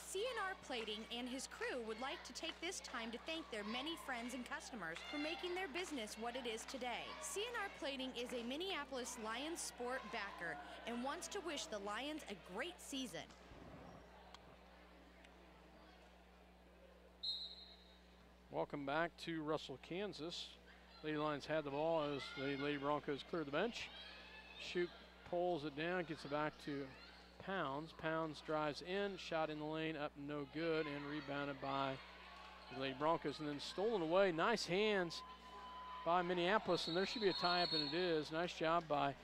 CNR Plating and his crew would like to take this time to thank their many friends and customers for making their business what it is today. CNR Plating is a Minneapolis Lions sport backer and wants to wish the Lions a great season. Welcome back to Russell, Kansas. Lady Lions had the ball as the Lady Broncos cleared the bench. Shoot pulls it down, gets it back to Pounds. Pounds drives in, shot in the lane, up no good, and rebounded by the Lady Broncos, and then stolen away. Nice hands by Minneapolis, and there should be a tie-up, and it is. Nice job by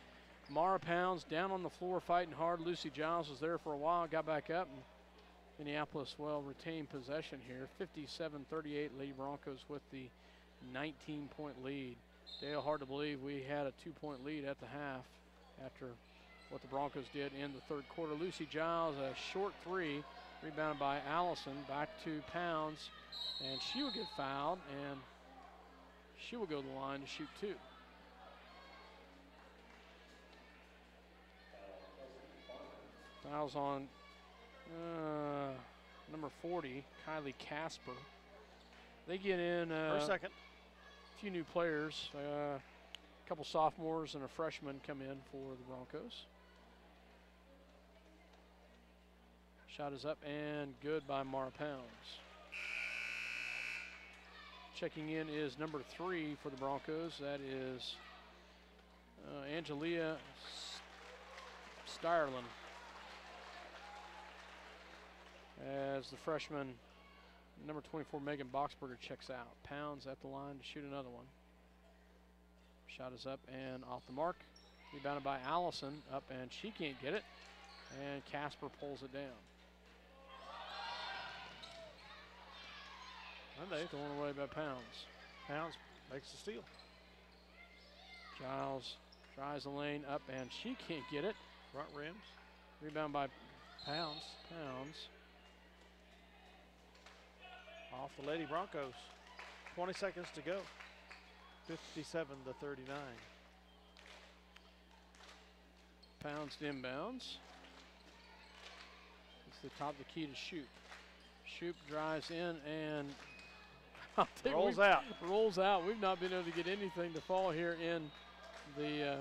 Mara Pounds, down on the floor fighting hard. Lucy Giles was there for a while, got back up, and Minneapolis, well, retained possession here. 57-38, Lady Broncos with the 19-point lead. Dale, hard to believe we had a 2-point lead at the half after what the Broncos did in the third quarter. Lucy Giles, a short three, rebounded by Allison, back to Pounds, and she will get fouled, and she will go to the line to shoot two. Fouls on number 40, Kylie Casper. They get in for a second. A few new players. A couple sophomores and a freshman come in for the Broncos. Shot is up and good by Mara Pounds. Checking in is number 3 for the Broncos. That is Angelia Steyerlin. As the freshman, number 24, Megan Boxberger, checks out. Pounds at the line to shoot another one. Shot is up and off the mark. Rebounded by Allison, up and she can't get it. And Casper pulls it down. Stolen away by Pounds. Pounds makes the steal. Giles drives the lane up and she can't get it. Front rims. Rebound by Pounds. Off the Lady Broncos. 20 seconds to go. 57-39. Pounds to inbounds. It's the top of the key to Shoop. Shoop drives in and rolls out. Rolls out. We've not been able to get anything to fall here in the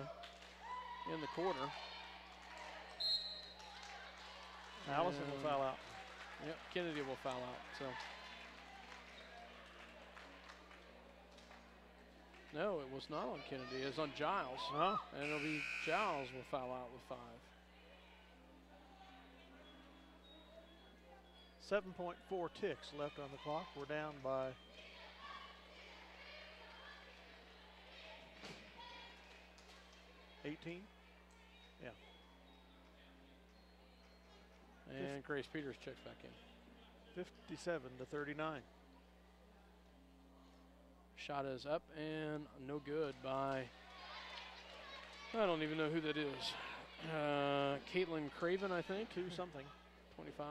quarter. Allison will foul out. Yep, Kennedy will foul out. So. No, it was not on Kennedy. It was on Giles. Huh? And it'll be Giles will foul out with 5. 7.4 ticks left on the clock. We're down by 18. Yeah. And Grace Peters checks back in. 57-39. Shot is up and no good by, I don't even know who that is. Caitlin Craven, I think. 2-something. 25.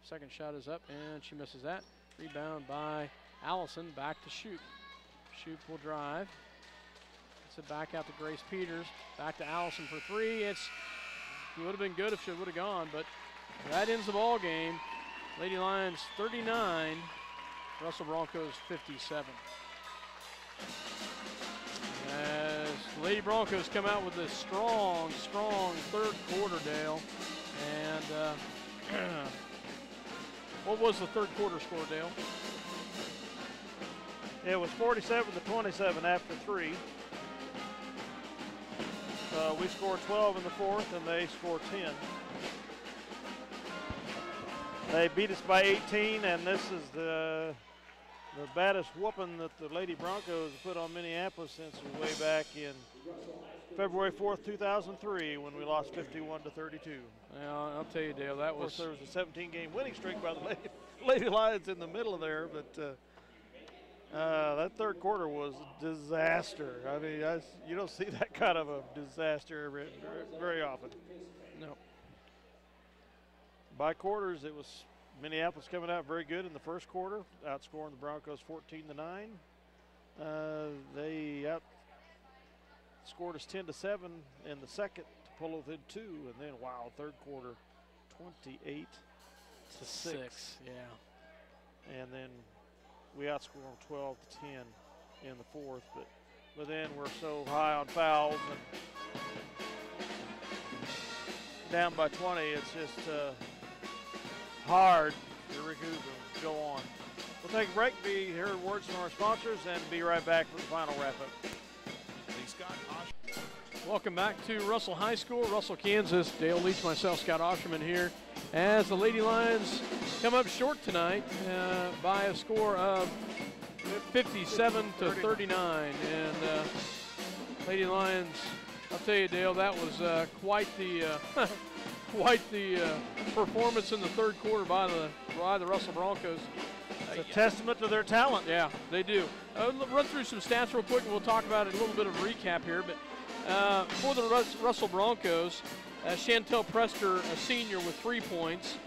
Second shot is up and she misses that. Rebound by Allison. Back to Shoop. Shoop will drive. Gets it back out to Grace Peters. Back to Allison for 3. It would have been good if she would have gone, but that ends the ball game. Lady Lions 39, Russell Broncos 57. As the Lady Broncos come out with this strong third quarter, Dale. And what was the third quarter score, Dale? It was 47-27 after 3. We scored 12 in the fourth, and they scored 10. They beat us by 18, and this is the baddest whooping that the Lady Broncos put on Minneapolis since way back in February 4th, 2003, when we lost 51-32. Well, I'll tell you, Dale, that was... Of course, there was a 17-game winning streak by the Lady Lions in the middle of there, but that third quarter was a disaster. I mean, you don't see that kind of a disaster very often. No. By quarters, it was Minneapolis coming out very good in the first quarter, outscoring the Broncos 14-9. They outscored us 10-7 in the second to pull within 2, and then third quarter 28-6. Yeah. And then we outscored them 12-10 in the fourth, but then we're so high on fouls and down by 20, it's just hard to recoup and go on. We'll take a break, hear words from our sponsors, and be right back for the final wrap-up. Welcome back to Russell High School, Russell, Kansas. Dale Leach, myself, Scott Osterman here, as the Lady Lions come up short tonight by a score of 57-39. And Lady Lions, I'll tell you, Dale, that was quite the performance in the third quarter by the Russell Broncos. It's a testament to their talent. Yeah, they do. Run through some stats real quick, and we'll talk about it, a little bit of a recap here. But for the Russell Broncos, Chantel Prester, a senior, with 3 points.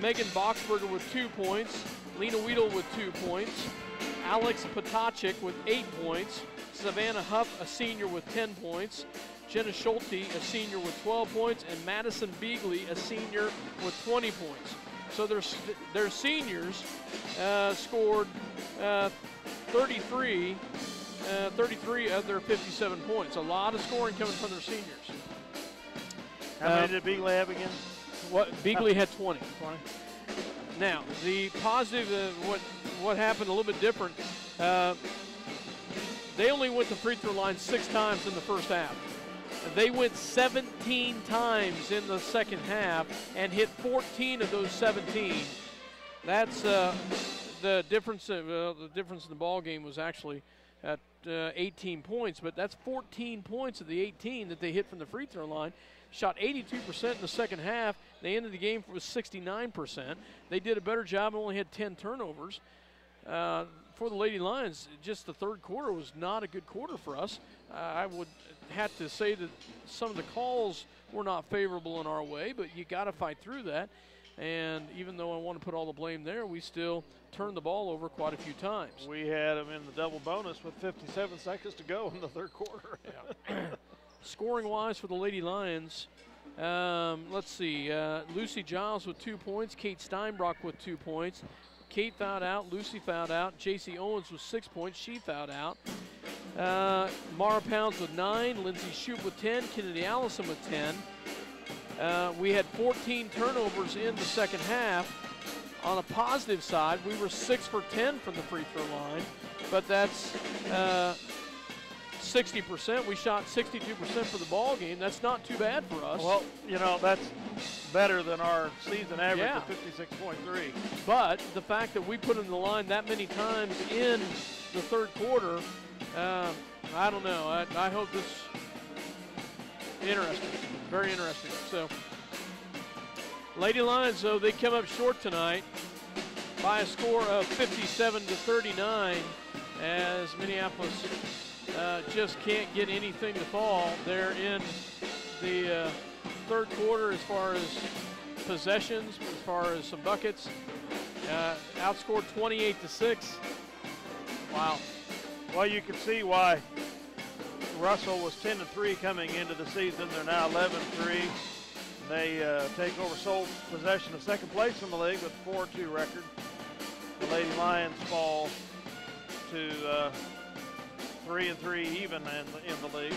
Megan Boxberger with 2 points. Lena Weedle with 2 points. Alex Potachik with 8 points. Savannah Huff, a senior, with 10 points. Jenna Schulte, a senior, with 12 points. And Madison Beagley, a senior, with 20 points. So their seniors scored 33 of their 57 points. A lot of scoring coming from their seniors. How many did Beagley have again? Beagley had 20. Now, the positive, what happened a little bit different, they only went to free throw line 6 times in the first half. They went 17 times in the second half and hit 14 of those 17. That's the difference. The difference in the ball game was actually at 18 points, but that's 14 points of the 18 that they hit from the free throw line. Shot 82% in the second half. They ended the game with 69%. They did a better job and only had 10 turnovers. For the Lady Lions, just the third quarter was not a good quarter for us. I would have to say that some of the calls were not favorable in our way, but you got to fight through that. And even though I want to put all the blame there, we still turned the ball over quite a few times. We had them in the double bonus with 57 seconds to go in the third quarter. Yeah. Scoring-wise for the Lady Lions, let's see. Lucy Giles with 2 points. Kate Steinbrock with 2 points. Kate fouled out. Lucy fouled out. J.C. Owens with 6 points. She fouled out. Mara Pounds with 9. Lindsay Shoup with 10. Kennedy Allison with 10. We had 14 turnovers in the second half. On a positive side, we were 6 for 10 from the free throw line, but that's 60%. We shot 62% for the ball game. That's not too bad for us. Well, you know, that's better than our season average Yeah. of 56.3. But the fact that we put in the line that many times in the third quarter, I don't know. I hope this interesting, very interesting. So, Lady Lions, though, they come up short tonight by a score of 57-39, as Minneapolis just can't get anything to fall. They're in the third quarter as far as possessions, as far as some buckets. Outscored 28-6. Wow. Well, you can see why Russell was 10-3 coming into the season. They're now 11-3. They take over sole possession of second place in the league with a 4-2 record. The Lady Lions fall to 3-3 even in the league,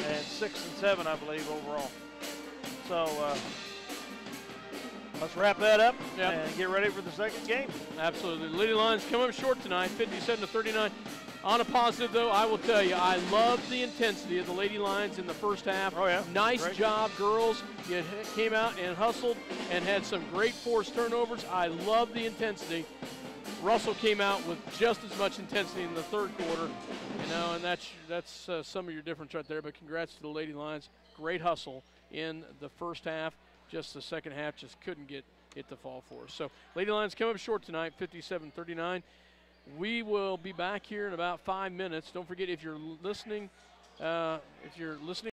and 6-7, I believe, overall. So let's wrap that up and get ready for the second game. Absolutely. Lady Lions come up short tonight, 57-39. On a positive, though, I will tell you, I love the intensity of the Lady Lions in the first half. Oh, yeah. Nice Great job, girls. You came out and hustled and had some great forced turnovers. I love the intensity. Russell came out with just as much intensity in the third quarter, you know, and that's some of your difference right there. But congrats to the Lady Lions. Great hustle in the first half. Just the second half just couldn't get it to fall for us. So Lady Lions come up short tonight, 57-39. We will be back here in about 5 minutes. Don't forget, if you're listening